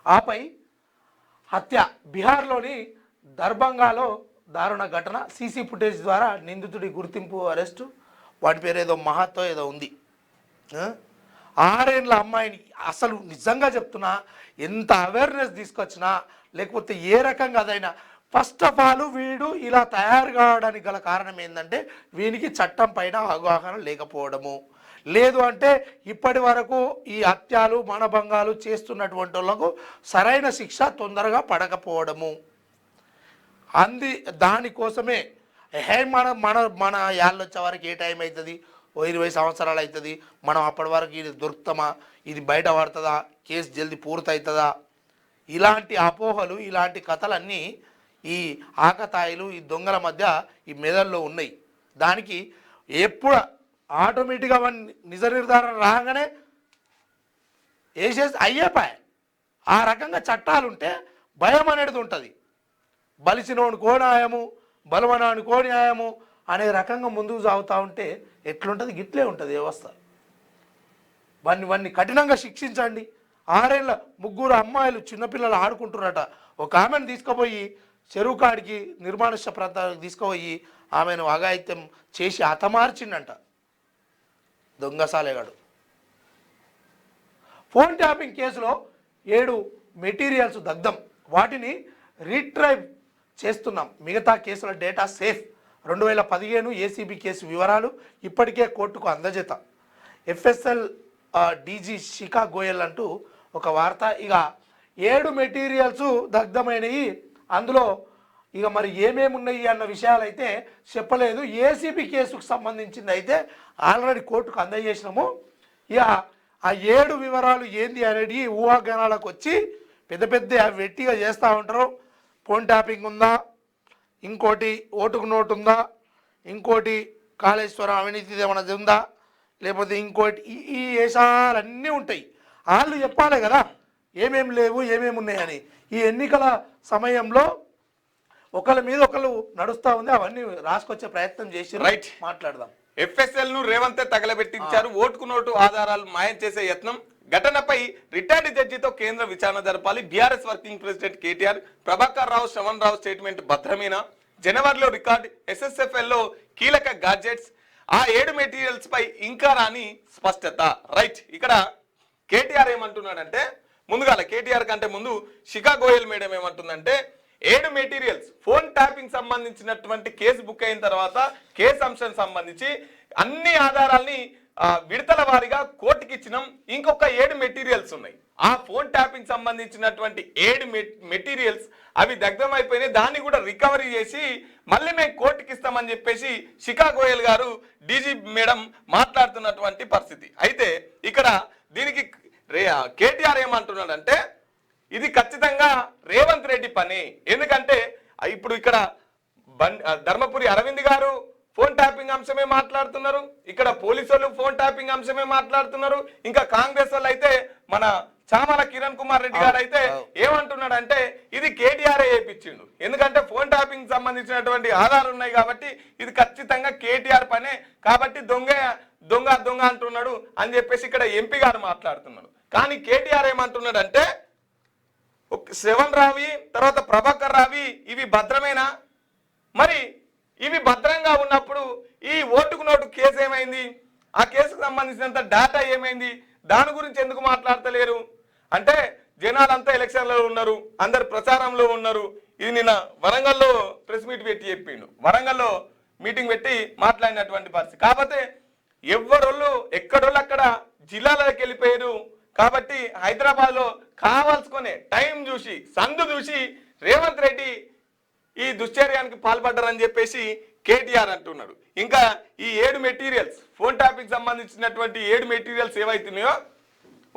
ఆపై హత్య. బీహార్లోని దర్భంగాలో దారుణ ఘటన. సీసీ ఫుటేజ్ ద్వారా నిందితుడి గుర్తింపు, అరెస్టు. వాడి పేరు ఏదో మహత్తో ఏదో ఉంది. 6 ఏళ్ళ అమ్మాయిని అసలు నిజంగా చెప్తున్నా, ఎంత అవేర్నెస్ తీసుకొచ్చినా లేకపోతే ఏ రకంగా అదైనా, ఫస్ట్ ఆఫ్ ఆల్ వీడు ఇలా తయారు కావడానికి గల కారణం ఏంటంటే వీనికి చట్టం పైన అవగాహన లేకపోవడము, లేదు అంటే ఇప్పటి వరకు ఈ హత్యలు మానభంగాలు చేస్తున్నటువంటి వాళ్ళకు సరైన శిక్ష తొందరగా పడకపోవడము. దానికోసమే మన యాళ్ళు వచ్చే వరకు ఏ టైం అవుతుంది, 20 సంవత్సరాలు అవుతుంది, మనం అప్పటి వరకు ఇది దొరుకుతామా, ఇది బయట పడుతుందా, కేసు జల్దీ పూర్తవుతుందా, ఇలాంటి అపోహలు, ఇలాంటి కథలన్నీ ఈ ఆకతాయిలు, ఈ దొంగల మధ్య ఈ మెదల్లో ఉన్నాయి. దానికి ఎప్పుడు ఆటోమేటిక్గా నిజ నిర్ధారణ రాగానే వేసేసి అయ్యేపాయ. ఆ రకంగా చట్టాలుంటే భయం అనేది ఉంటుంది. బలిసినోని న్యాయము, బలవనాని న్యాయము అనే రకంగా ముందుకు సాగుతూ ఉంటే ఎట్లుంటుంది, గిట్లే ఉంటుంది వ్యవస్థ. వాన్ని కఠినంగా శిక్షించండి. 6 ఏళ్ళ 3 అమ్మాయిలు చిన్నపిల్లలు ఆడుకుంటున్నారట. ఒక ఆమెను తీసుకుపోయి చెరువు కాడికి నిర్మానుష్య ప్రాంతాలకు తీసుకుపోయి ఆమెను అఘాయిత్యం చేసి హతమార్చిండంట దొంగసాలేగాడు. ఫోన్ ట్యాపింగ్ కేసులో 7 మెటీరియల్స్ దగ్ధం, వాటిని రీట్రైవ్ చేస్తున్నాం. మిగతా కేసుల డేటా సేఫ్. 2015 ఏసీబీ కేసు వివరాలు ఇప్పటికే కోర్టుకు అందజేత. ఎఫ్ఎస్ఎల్ డీజీ శిఖా గోయల్ అంటూ ఒక వార్త. ఇక 7 మెటీరియల్స్ దగ్ధమైనవి. అందులో ఇక మరి ఏమేమి ఉన్నాయి అన్న విషయాలు అయితే చెప్పలేదు. ఏసీబీ కేసుకు సంబంధించింది అయితే ఆల్రెడీ కోర్టుకు అందజేసినాము. ఇక ఆ 7 వివరాలు ఏంది అనేది ఊహాగానాలకు వచ్చి పెద్ద వెట్టిగా చేస్తూ ఉంటారు. ఫోన్ ట్యాపింగ్ ఉందా, ఇంకోటి ఓటుకు నోటు ఉందా, ఇంకోటి కాళేశ్వరం అవినీతి ఏమైనా ఉందా, లేకపోతే ఇంకోటి, ఈ వేషాలన్నీ ఉంటాయి. వాళ్ళు చెప్పాలి కదా ఏమేమి లేవు, ఏమేమి ఉన్నాయని. ఈ ఎన్నికల సమయంలో ఒకళ్ళ మీద ఒకళ్ళు నడుస్తూ ఉంది. అవన్నీ రాసుకొచ్చే ప్రయత్నం చేసి రైట్ మాట్లాడదాం. ఎఫ్ఎస్ఎల్ ను రేవంత్ తగలబెట్టించారు. ఓటుకు నోటు ఆధారాలు మాయం చేసే యత్నం. ఘటనపై రిటైర్డ్ జడ్జితో కేంద్ర విచారణ జరపాలి. BRS working president KTR. Prabhakar Rao, Shravan Rao statement భద్రమేనా? జనవరిలో రికార్డ్. ఎస్ఎస్ఎఫ్ఎల్ లో కీలక గాడ్జెట్స్. ఆ 7 మెటీరియల్స్ పై ఇంకా రాని స్పష్టత. రైట్, ఇక్కడ కేటీఆర్ ఏమంటున్నాడంటే, ముందుగా కేటీఆర్ కంటే ముందు శిఖా గోయల్ మేడం ఏమంటుందంటే, 7 మెటీరియల్స్ ఫోన్ ట్యాపింగ్ సంబంధించినటువంటి కేసు బుక్ అయిన తర్వాత కేసు అంశం సంబంధించి అన్ని ఆధారాల్ని విడతల వారీగా కోర్టుకి ఇచ్చినాం. ఇంకొక 7 మెటీరియల్స్ ఉన్నాయి. ఆ ఫోన్ ట్యాపింగ్ సంబంధించినటువంటి 7 మెటీరియల్స్ అవి దగ్ధం అయిపోయినాయి. దాన్ని కూడా రికవరీ చేసి మళ్ళీ మేము కోర్టుకి ఇస్తామని చెప్పేసి శిఖా గోయల్ గారు, డీజీ మేడం మాట్లాడుతున్నటువంటి పరిస్థితి. అయితే ఇక్కడ దీనికి కేటీఆర్ ఏమంటున్నాడంటే, ఇది ఖచ్చితంగా రేవంత్ రెడ్డి పని. ఎందుకంటే ఇప్పుడు ఇక్కడ ధర్మపురి అరవింద్ గారు ఫోన్ ట్యాపింగ్ అంశమే మాట్లాడుతున్నారు, ఇక్కడ పోలీసు వాళ్ళు ఫోన్ ట్యాపింగ్ అంశమే మాట్లాడుతున్నారు. ఇంకా కాంగ్రెస్ వాళ్ళు అయితే మన చామల కిరణ్ కుమార్ రెడ్డి గారు అయితే ఏమంటున్నాడంటే ఇది కేటీఆర్ చేయించిండు, ఎందుకంటే ఫోన్ ట్యాపింగ్ సంబంధించినటువంటి ఆధారాలు ఉన్నాయి కాబట్టి ఇది ఖచ్చితంగా కేటీఆర్ పనే, కాబట్టి దొంగ దొంగ దొంగ అంటున్నాడు అని చెప్పేసి ఇక్కడ ఎంపీ గారు మాట్లాడుతున్నాడు. కానీ కేటీఆర్ ఏమంటున్నాడంటే శ్రవణ్ రావి తర్వాత ప్రభాకర్ రావి ఇవి భద్రమేనా, మరి ఇవి భద్రంగా ఉన్నప్పుడు ఈ ఓటుకు నోటు కేసు ఏమైంది, ఆ కేసుకు సంబంధించినంత డేటా ఏమైంది, దాని గురించి ఎందుకు మాట్లాడతలేరు అంటే జనాలంతా ఎలక్షన్లో ఉన్నారు, అందరు ప్రచారంలో ఉన్నారు. ఇది నిన్న వరంగల్లో ప్రెస్ మీట్ పెట్టి చెప్పిండు, వరంగల్లో మీటింగ్ పెట్టి మాట్లాడినటువంటి పరిస్థితి. కాకపోతే ఎవరోళ్ళు ఎక్కడోళ్ళు అక్కడ జిల్లాలకు వెళ్ళిపోయారు కాబట్టి హైదరాబాద్లో కావాల్సుకునే టైం చూసి సందు చూసి రేవంత్ రెడ్డి ఈ దుశ్చర్యానికి పాల్పడ్డారని చెప్పేసి కేటీఆర్ అంటున్నాడు. ఇంకా ఈ 7 మెటీరియల్స్ ఫోన్ ట్యాపింగ్ సంబంధించినటువంటి 7 మెటీరియల్స్ ఏవైతున్నాయో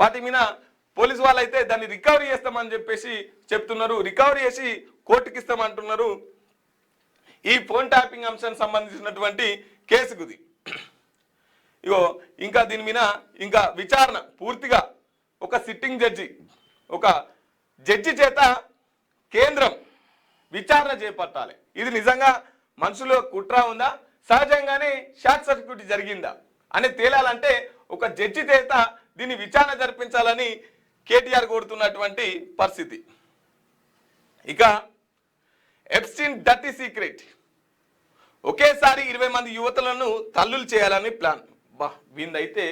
వాటి మీద పోలీసు వాళ్ళు అయితే దాన్ని రికవరీ చేస్తామని చెప్పేసి చెప్తున్నారు, రికవరీ చేసి కోర్టుకి ఇస్తామంటున్నారు. ఈ ఫోన్ ట్యాపింగ్ అంశానికి సంబంధించినటువంటి కేసుకుది ఇగో ఇంకా దీని మీద ఇంకా విచారణ పూర్తిగా ఒక సిట్టింగ్ జడ్జి చేత కేంద్రం విచారణ చేపట్టాలి. ఇది నిజంగా మనుషులో కుట్ర ఉందా, సహజంగానే షార్ట్ సర్క్యూట్ జరిగిందా అని తేలాలంటే ఒక జడ్జి చేత దీన్ని విచారణ జరిపించాలని కేటీఆర్ కోరుతున్నటువంటి పరిస్థితి. ఇక ఎప్స్టీన్ డర్టీ సీక్రెట్ ఒకేసారి 20 మంది యువతులను తల్లులు చేయాలని ప్లాన్. బా వీందైతే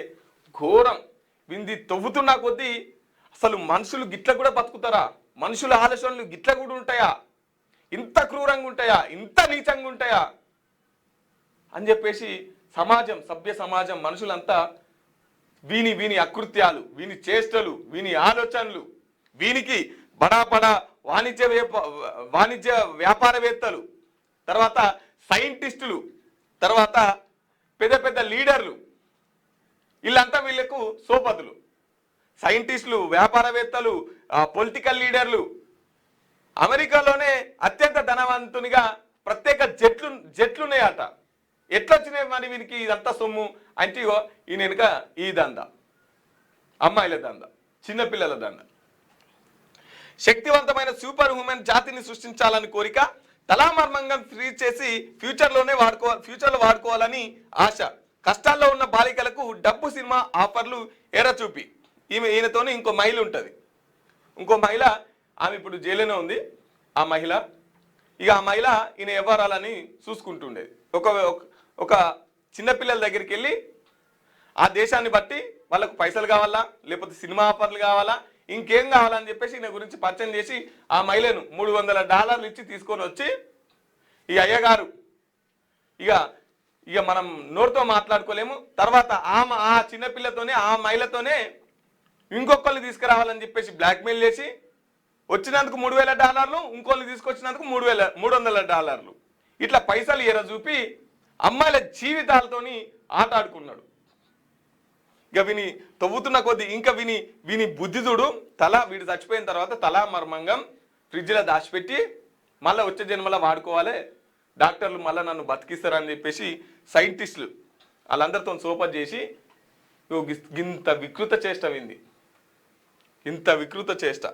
ఘోరం, వీంది తవ్వుతున్న కొద్దీ అసలు మనుషులు గిట్ల కూడా బతుకుతారా, మనుషుల ఆలోచనలు గిట్ల కూడా ఉంటాయా, ఇంత క్రూరంగా ఉంటాయా, ఇంత నీచంగా ఉంటాయా అని చెప్పేసి సమాజం సభ్య సమాజం మనుషులంతా వీని అకృత్యాలు, వీని చేష్టలు, వీని ఆలోచనలు, వీనికి బడా వాణిజ్య వ్యాపారవేత్తలు, తర్వాత సైంటిస్టులు, తర్వాత పెద్ద లీడర్లు, వీళ్ళంతా వీళ్ళకు సోపతులు. సైంటిస్టులు, వ్యాపారవేత్తలు, పొలిటికల్ లీడర్లు. అమెరికాలోనే అత్యంత ధనవంతునిగా ప్రత్యేక జట్లున్నాయట. ఎట్లా వచ్చినాయి మరి వీరికి ఇదంతా సొమ్ము అంటే ఈయన వెనుక ఈ దంద, అమ్మాయిల దంద, చిన్నపిల్లల దంద. శక్తివంతమైన సూపర్ ఉమెన్ జాతిని సృష్టించాలని కోరిక, తలామర్మంగా ఫ్రీ చేసి ఫ్యూచర్లో వాడుకోవాలని ఆశ. కష్టాల్లో ఉన్న బాలికలకు డబ్బు సినిమా ఆఫర్లు ఎరచూపి. ఈయనతోనే ఇంకో మహిళ ఉంటుంది, ఇంకో మహిళ ఆమె ఇప్పుడు జైలునే ఉంది. ఆ మహిళ ఆ మహిళ ఈయన వ్యవహారాలని చూసుకుంటుండేది. ఒక చిన్నపిల్లల దగ్గరికి వెళ్ళి ఆ దేశాన్ని బట్టి వాళ్ళకు పైసలు కావాలా, లేకపోతే సినిమా ఆఫర్లు కావాలా, ఇంకేం కావాలని చెప్పేసి ఈయన గురించి పరిచయం చేసి ఆ మహిళను $300 ఇచ్చి తీసుకొని వచ్చి ఈ అయ్యగారు ఇక మనం నోరుతో మాట్లాడుకోలేము, తర్వాత ఆ చిన్నపిల్లతోనే ఆ మహిళతోనే ఇంకొకళ్ళు తీసుకురావాలని చెప్పేసి బ్లాక్మెయిల్ చేసి వచ్చినందుకు $3000, ఇంకోళ్ళు తీసుకొచ్చినందుకు $300. ఇట్లా పైసలు ఎర చూపి అమ్మాయిల జీవితాలతోని ఆట ఆడుకున్నాడు. ఇక విని తవ్వుతున్న కొద్దీ ఇంకా విని బుద్ధి చూడు, వీడు చచ్చిపోయిన తర్వాత తలా మర్మంగం ఫ్రిడ్జ్లో దాచిపెట్టి మళ్ళీ వచ్చే జన్మలా వాడుకోవాలి, డాక్టర్లు మళ్ళీ నన్ను బతికిస్తారని చెప్పేసి సైంటిస్టులు వాళ్ళందరితో సోపత్ చేసి ఇంత వికృత చేష్ట వింది, ఇంత వికృత చేష్ట.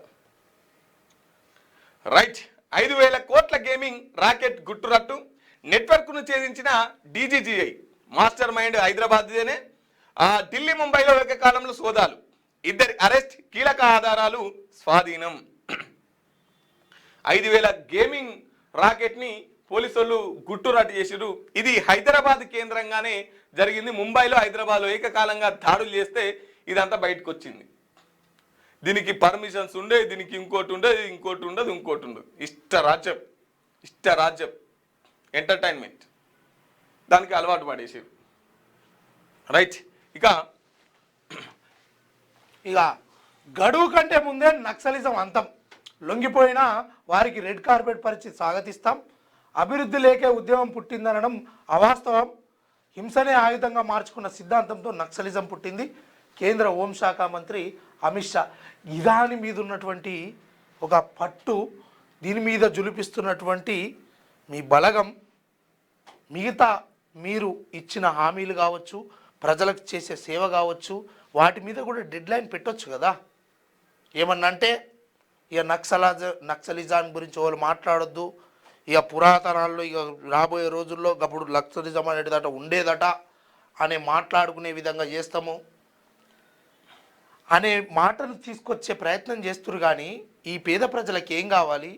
రైట్, 5,000 కోట్ల గేమింగ్ రాకెట్ గుట్టురట్టు, నెట్వర్క్ను ఛేదించిన DGGI మాస్టర్ మైండ్ హైదరాబాద్దేనే. ఢిల్లీ ముంబైలో ఏకకాలంలో సోదాలు, 2 అరెస్ట్, కీలక ఆధారాలు స్వాధీనం. 5,000 గేమింగ్ రాకెట్ని పోలీసులు గుట్టురట్టు చేసిరు. ఇది హైదరాబాద్ కేంద్రంగానే జరిగింది. ముంబైలో హైదరాబాద్లో ఏకకాలంగా దాడులు చేస్తే ఇదంతా బయటకు వచ్చింది. దీనికి పర్మిషన్స్ ఉండే, దీనికి ఇంకోటి ఉండదు, ఇంకోటి ఉండదు. ఇష్టరాజ్యం ఎంటర్టైన్మెంట్ దానికి అలవాటు పడేసారు. రైట్, ఇక గడువు కంటే ముందే నక్సలిజం అంతం, లొంగిపోయినా వారికి రెడ్ కార్పెట్ పరిచి స్వాగతిస్తాం, అభివృద్ధి లేకే ఉద్యమం పుట్టిందనడం అవాస్తవం, హింసనే ఆయుధంగా మార్చుకున్న సిద్ధాంతంతో నక్సలిజం పుట్టింది. కేంద్ర హోంశాఖ మంత్రి అమిత్ షా ఇదాని మీద ఉన్నటువంటి ఒక పట్టు, దీని మీద జులిపిస్తున్నటువంటి మీ బలగం మిగతా మీరు ఇచ్చిన హామీలు కావచ్చు, ప్రజలకు చేసే సేవ కావచ్చు, వాటి మీద కూడా డెడ్ లైన్ పెట్టొచ్చు కదా. ఏమన్నా అంటే ఇక నక్సలిజం గురించి వాళ్ళు మాట్లాడొద్దు, ఇక పురాతనాల్లో ఇక రాబోయే రోజుల్లో అప్పుడు నక్సలిజం అనేటిదట ఉండేదట అనే మాట్లాడుకునే విధంగా చేస్తాము అనే మాటను తీసుకొచ్చే ప్రయత్నం చేస్తున్నారు. కానీ ఈ పేద ప్రజలకు ఏం కావాలి?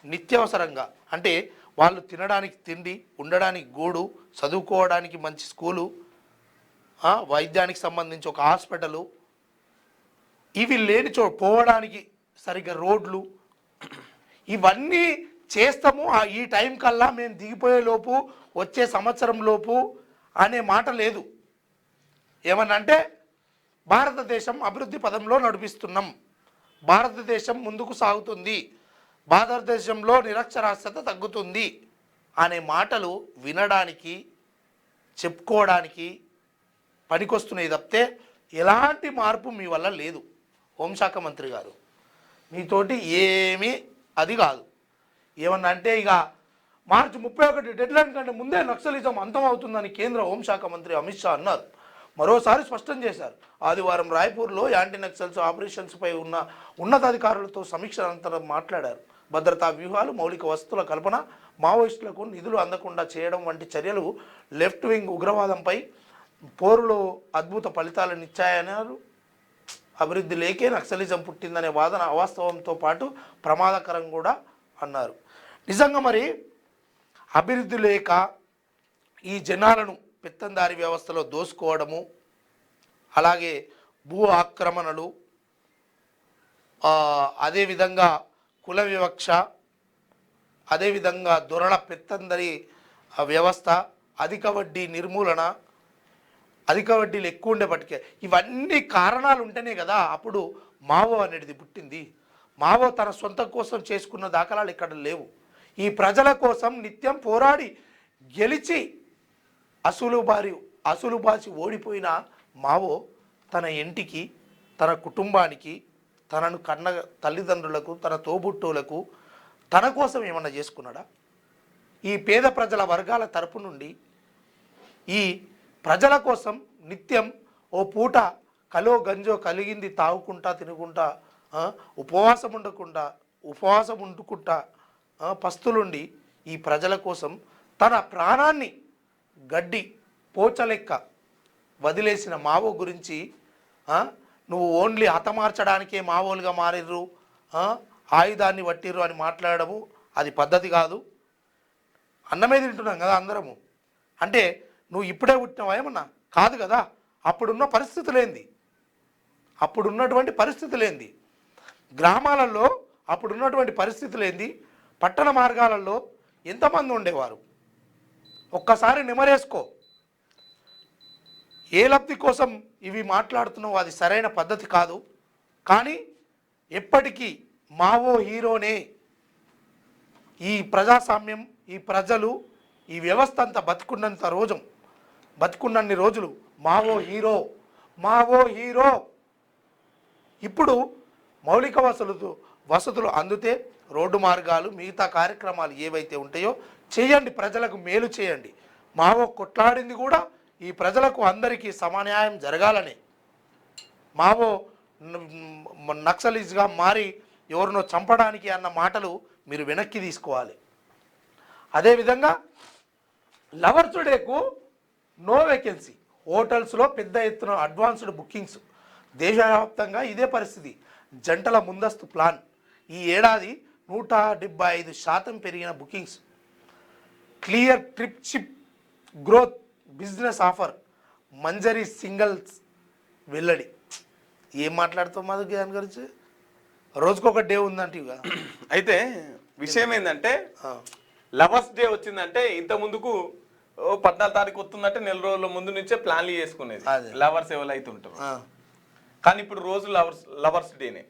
నిత్యావసరంగా అంటే వాళ్ళు తినడానికి తిండి, ఉండడానికి గూడు, చదువుకోవడానికి మంచి స్కూలు, వైద్యానికి సంబంధించి ఒక హాస్పిటలు, ఇవి లేని పోవడానికి సరిగ్గా రోడ్లు, ఇవన్నీ చేస్తాము ఈ టైం కల్లా మేము దిగిపోయే లోపు, వచ్చే సంవత్సరం లోపు అనే మాట లేదు. ఏమన్నా అంటే భారతదేశం అభివృద్ధి పదంలో నడిపిస్తున్నాం, భారతదేశం ముందుకు సాగుతుంది, భారతదేశంలో నిరక్షరాస్యత తగ్గుతుంది అనే మాటలు వినడానికి, చెప్పుకోవడానికి పనికొస్తున్నాయి తప్పితే ఎలాంటి మార్పు మీ వల్ల లేదు. హోంశాఖ మంత్రి గారు మీతోటి ఏమీ అది కాదు. ఏమన్నా అంటే ఇక మార్చి 31 డెడ్లైన్ కంటే ముందే నక్సలిజం అంతం అవుతుందని కేంద్ర హోంశాఖ మంత్రి అమిత్ షా అన్నారు. మరోసారి స్పష్టం చేశారు. ఆదివారం రాయ్పూర్లో యాంటీ నక్సల్స్ ఆపరేషన్స్పై ఉన్న ఉన్నతాధికారులతో సమీక్ష అనంతరం మాట్లాడారు. భద్రతా వ్యూహాలు, మౌలిక వసతుల కల్పన, మావోయిస్టులకు నిధులు అందకుండా చేయడం వంటి చర్యలు లెఫ్ట్ వింగ్ ఉగ్రవాదంపై పోరులో అద్భుత ఫలితాలను ఇచ్చాయన్నారు. అభివృద్ధి లేకే నక్సలిజం పుట్టిందనే వాదన అవాస్తవంతో పాటు ప్రమాదకరం కూడా అన్నారు. నిజంగా మరి అభివృద్ధి లేక ఈ జనాలను పెత్తందారి వ్యవస్థలో దోసుకోవడము, అలాగే భూ ఆక్రమణలు, అదేవిధంగా కుల వివక్ష, అదేవిధంగా దొరల పెత్తందరి వ్యవస్థ, అధిక వడ్డీ నిర్మూలన, అధిక వడ్డీలు ఎక్కువ ఉండేపటికే ఇవన్నీ కారణాలు ఉంటేనే కదా అప్పుడు మావో అనేది పుట్టింది. మావో తన సొంత కోసం చేసుకున్న దాఖలాలు ఇక్కడ లేవు. ఈ ప్రజల కోసం నిత్యం పోరాడి గెలిచి అసులుబాసి ఓడిపోయిన మావో తన ఇంటికి, తన కుటుంబానికి, తనను కన్న తల్లిదండ్రులకు, తన తోబుట్టువులకు తన కోసం ఏమన్నా చేసుకున్నాడా? ఈ పేద ప్రజల వర్గాల తరపు నుండి ఈ ప్రజల కోసం నిత్యం ఓ పూట కలో గంజో కలిగింది తాగుకుంటా తినుకుంటా, ఉపవాసం ఉండుకుంటా పస్తులుండి ఈ ప్రజల కోసం తన ప్రాణాన్ని గడ్డి పోచలెక్క వదిలేసిన మావో గురించి నువ్వు ఓన్లీ హతమార్చడానికే మావోలుగా మారిర్రు, ఆయుధాన్ని పట్టిర్రు అని మాట్లాడము అది పద్ధతి కాదు. అన్నమే తింటున్నాం కదా అందరము. అంటే నువ్వు ఇప్పుడే పుట్టినావా ఏమన్నా? కాదు కదా. అప్పుడున్నటువంటి పరిస్థితులేంది, గ్రామాలలో అప్పుడున్నటువంటి పరిస్థితులేంది, పట్టణ మార్గాలలో ఎంతమంది ఉండేవారు? ఒక్కసారి నిమరేసుకో. ఏ లబ్ధి కోసం ఇవి మాట్లాడుతున్నావు అది సరైన పద్ధతి కాదు. కానీ ఎప్పటికీ మావో హీరోనే. ఈ ప్రజాస్వామ్యం, ఈ ప్రజలు, ఈ వ్యవస్థ అంతా బతుకున్నన్ని రోజులు మావో హీరో. ఇప్పుడు మౌలిక వసతులు అందుతే రోడ్డు మార్గాలు, మిగతా కార్యక్రమాలు ఏవైతే ఉంటాయో చేయండి, ప్రజలకు మేలు చేయండి. మావో కొట్లాడింది కూడా ఈ ప్రజలకు అందరికీ సమన్యాయం జరగాలని. మావో నక్సలిస్ట్గా మారి ఎవరినో చంపడానికి అన్న మాటలు మీరు వెనక్కి తీసుకోవాలి. అదేవిధంగా లవర్స్ డేకు నో వేకెన్సీ, హోటల్స్లో పెద్ద ఎత్తున అడ్వాన్స్డ్ బుకింగ్స్. దేశవ్యాప్తంగా ఇదే పరిస్థితి. జంటల ముందస్తు ప్లాన్. ఈ ఏడాది 175% పెరిగిన bookings. Clear trip ship growth business offer. Manjari singles వెల్లడి. ఏం మాట్లాడుతావు మాధవ్ దాని గురించి? రోజుకొక డే ఉందంటే ఇక. అయితే విషయం ఏంటంటే లవర్స్ డే వచ్చిందంటే ఇంత ముందుకు 14 తారీఖు వస్తుందంటే నెల రోజుల ముందు నుంచే ప్లాన్లు చేసుకునేది లవర్స్ ఎవరైతే ఉంటారు. కానీ ఇప్పుడు రోజు లవర్స్ డేనే.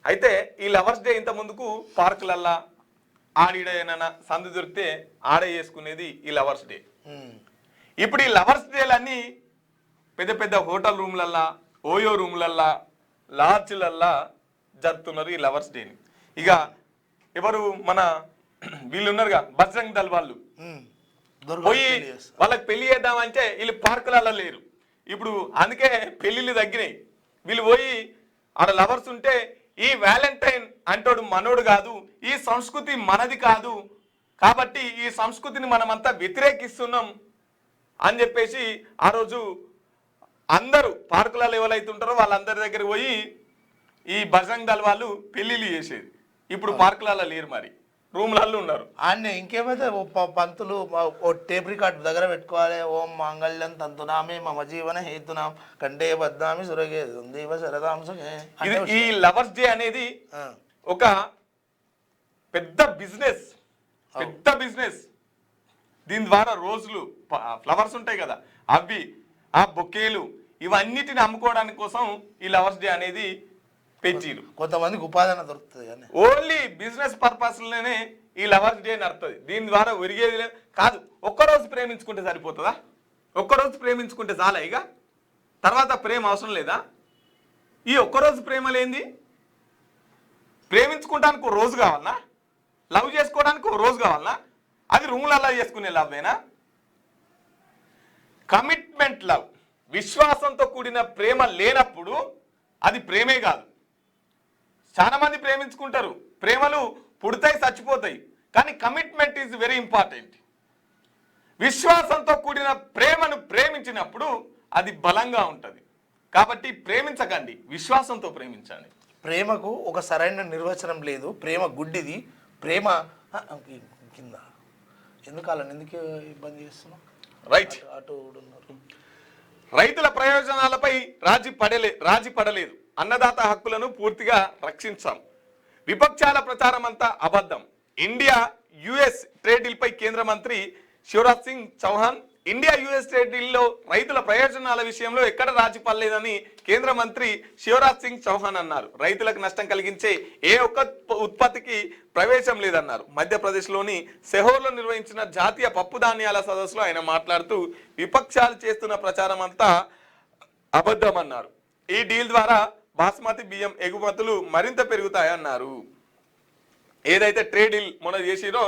అయితే ఈ లవర్స్ డే ఇంత ముందుకు పార్కులల్లా ఆడిడైనా సందు దొరికితే ఆడే చేసుకునేది ఈ లవర్స్ డే. ఇప్పుడు ఈ లవర్స్ డేలన్నీ పెద్ద పెద్ద హోటల్ రూమ్లల్లా, ఓయో రూమ్లల్లా, లాడ్జ్లల్లా జరుపుతున్నారు ఈ లవర్స్ డేని. ఇక ఎవరు మన వీళ్ళు ఉన్నారుగా బజరంగ్ దళ్ వాళ్ళు, దొరకదు, పోయి పెళ్లి చేస్తారు. వాళ్ళకి పెళ్లి చేద్దామంటే వీళ్ళు పార్కులలో లేరు. ఇప్పుడు అందుకే పెళ్లిళ్ళు తగ్గినాయి. వీళ్ళు పోయి ఆడ లవర్స్ ఉంటే ఈ వ్యాలంటైన్ అంటోడు మనోడు కాదు, ఈ సంస్కృతి మనది కాదు, కాబట్టి ఈ సంస్కృతిని మనమంతా వ్యతిరేకిస్తున్నాం అని చెప్పేసి ఆ రోజు అందరూ పార్కులలో ఎవరైతే ఉంటారో వాళ్ళందరి దగ్గర పోయి ఈ బజరంగ్ దళ్ వాళ్ళు పెళ్లిళ్ళు చేసేది. ఇప్పుడు పార్కులలో లేరు, మరి రూమ్లలో ఉన్నారు. ఆయన ఇంకేమైతే పంతులు ఓ టేప్ రికార్డ్ దగ్గర పెట్టుకోవాలి. ఓం మాంగళ్యం తంతునామి మమ జీవన హేతునాం కంటే బద్నామి సురగే దేవ శరదాంశే. ఈ లవర్స్ డే అనేది ఒక పెద్ద బిజినెస్, పెద్ద బిజినెస్. దీని ద్వారా రోజులు ఫ్లవర్స్ ఉంటాయి కదా, అవి ఆ బొకేలు ఇవన్నిటిని అమ్ముకోవడానికి కోసం ఈ లవర్స్ డే అనేది పెంచిరు. కొంతమందికి ఉపాధి దొరుకుతుంది కానీ ఓన్లీ బిజినెస్ పర్పస్లోనే ఈ లవర్స్ డే నడుతుంది. దీని ద్వారా ఒరిగేది కాదు. ఒక్కరోజు ప్రేమించుకుంటే సరిపోతుందా? ఒక్కరోజు ప్రేమించుకుంటే చాలా, ఇక తర్వాత ప్రేమ అవసరం లేదా? ఈ ఒక్కరోజు ప్రేమ లేనిది ప్రేమించుకోవడానికి ఒక రోజు కావాలనా? లవ్ చేసుకోవడానికి ఒక రోజు కావాలనా? అది రూమ్లలో చేసుకునే లవ్వేనా? కమిట్మెంట్ లవ్, విశ్వాసంతో కూడిన ప్రేమ లేనప్పుడు అది ప్రేమే కాదు. చాలా మంది ప్రేమించుకుంటారు, ప్రేమలు పుడతాయి చచ్చిపోతాయి, కానీ కమిట్మెంట్ ఈజ్ వెరీ ఇంపార్టెంట్. విశ్వాసంతో కూడిన ప్రేమను ప్రేమించినప్పుడు అది బలంగా ఉంటుంది. కాబట్టి ప్రేమించకండి, విశ్వాసంతో ప్రేమించండి. ప్రేమకు ఒక సరైన నిర్వచనం లేదు. ప్రేమ గుడ్డిది. ప్రేమ కింద ఎందుకు అలా ఎందుకు ఇబ్బంది చేస్తున్నాం? రైట్. అటు ఉన్నారు. రైతుల ప్రయోజనాలపై రాజీ పడలేదు, అన్నదాత హక్కులను పూర్తిగా రక్షించాం. విపక్షాల ప్రచారం అంతా అబద్ధం. ఇండియా యుఎస్ ట్రేడ్ డీల్ పై కేంద్ర మంత్రి Shivraj Singh Chouhan India US trade డీల్లో రైతుల ప్రయోజనాల విషయంలో ఎక్కడ రాజీ పడలేదని కేంద్ర మంత్రి శివరాజ్ సింగ్ చౌహాన్ అన్నారు. రైతులకు నష్టం కలిగించే ఏ ఒక్క ఉత్పత్తికి ప్రవేశం లేదన్నారు. మధ్యప్రదేశ్లోని సెహోర్లో నిర్వహించిన జాతీయ పప్పు ధాన్యాల సదస్సులో ఆయన మాట్లాడుతూ విపక్షాలు చేస్తున్న ప్రచారం అంతా అబద్ధమన్నారు. ఈ డీల్ ద్వారా బాస్మతి బియ్యం ఎగుమతులు మరింత పెరుగుతాయన్నారు. ఏదైతే ట్రేడ్ డీల్ మొన్న చేసిరో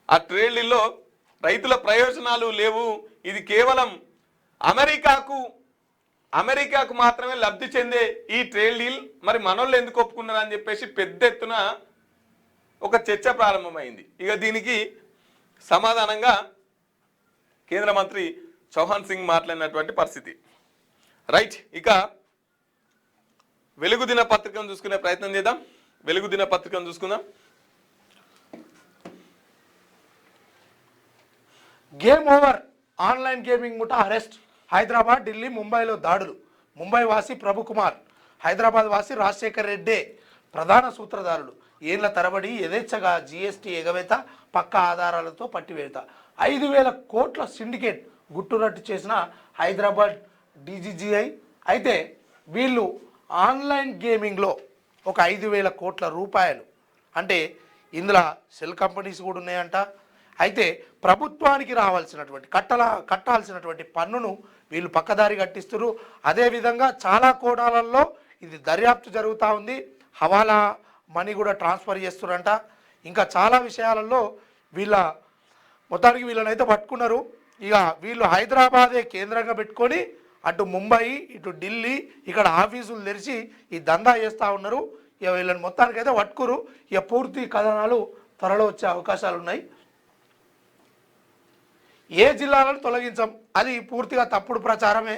ఆ ట్రేడ్ డీల్లో రైతుల ప్రయోజనాలు లేవు, ఇది కేవలం అమెరికాకు మాత్రమే లబ్ధి చెందే ఈ ట్రేడ్ డీల్, మరి మనోళ్ళు ఎందుకు ఒప్పుకున్నారు అని చెప్పేసి పెద్ద ఎత్తున ఒక చర్చ ప్రారంభమైంది. ఇక దీనికి సమాధానంగా కేంద్ర మంత్రి చౌహాన్ సింగ్ మాట్లాడినటువంటి పరిస్థితి. రైట్. ఇక వెలుగు దిన పత్రికను చూసుకునే ప్రయత్నం చేద్దాం. వెలుగు దిన పత్రికను చూసుకుందాం. గేమ్ ఓవర్, ఆన్లైన్ గేమింగ్ ముఠా అరెస్ట్. హైదరాబాద్, ఢిల్లీ, ముంబైలో దాడులు. ముంబై వాసి ప్రభుకుమార్, హైదరాబాద్ వాసి రాజశేఖర్ రెడ్డే ప్రధాన సూత్రధారులు. ఏళ్ల తరబడి యథేచ్ఛగా జీఎస్టీ ఎగవేత, పక్క ఆధారాలతో పట్టివేత. 5,000 కోట్ల సిండికేట్ గుట్టురట్టు చేసిన హైదరాబాద్ డీజీజీఐ. అయితే వీళ్ళు ఆన్లైన్ గేమింగ్లో ఒక 5,000 కోట్ల రూపాయలు, అంటే ఇందులో సెల్ కంపెనీస్ కూడా ఉన్నాయంట. అయితే ప్రభుత్వానికి రావాల్సినటువంటి కట్టాల్సినటువంటి పన్నును వీళ్ళు పక్కదారి కట్టిస్తారు. అదేవిధంగా చాలా కోణాలలో ఇది దర్యాప్తు జరుగుతూ ఉంది. హవాలా మనీ కూడా ట్రాన్స్ఫర్ చేస్తున్నారంట. ఇంకా చాలా విషయాలలో మొత్తానికి వీళ్ళనైతే పట్టుకున్నారు. ఇక వీళ్ళు హైదరాబాదే కేంద్రంగా పెట్టుకొని అటు ముంబై, ఇటు ఢిల్లీ, ఇక్కడ ఆఫీసులు తెరిచి ఈ దందా చేస్తూ ఉన్నారు. ఇక వీళ్ళని మొత్తానికైతే పట్టుకురు. ఇక పూర్తి కథనాలు త్వరలో వచ్చే అవకాశాలు ఉన్నాయి. ఏ జిల్లాలను తొలగించాం, అది పూర్తిగా తప్పుడు ప్రచారమే.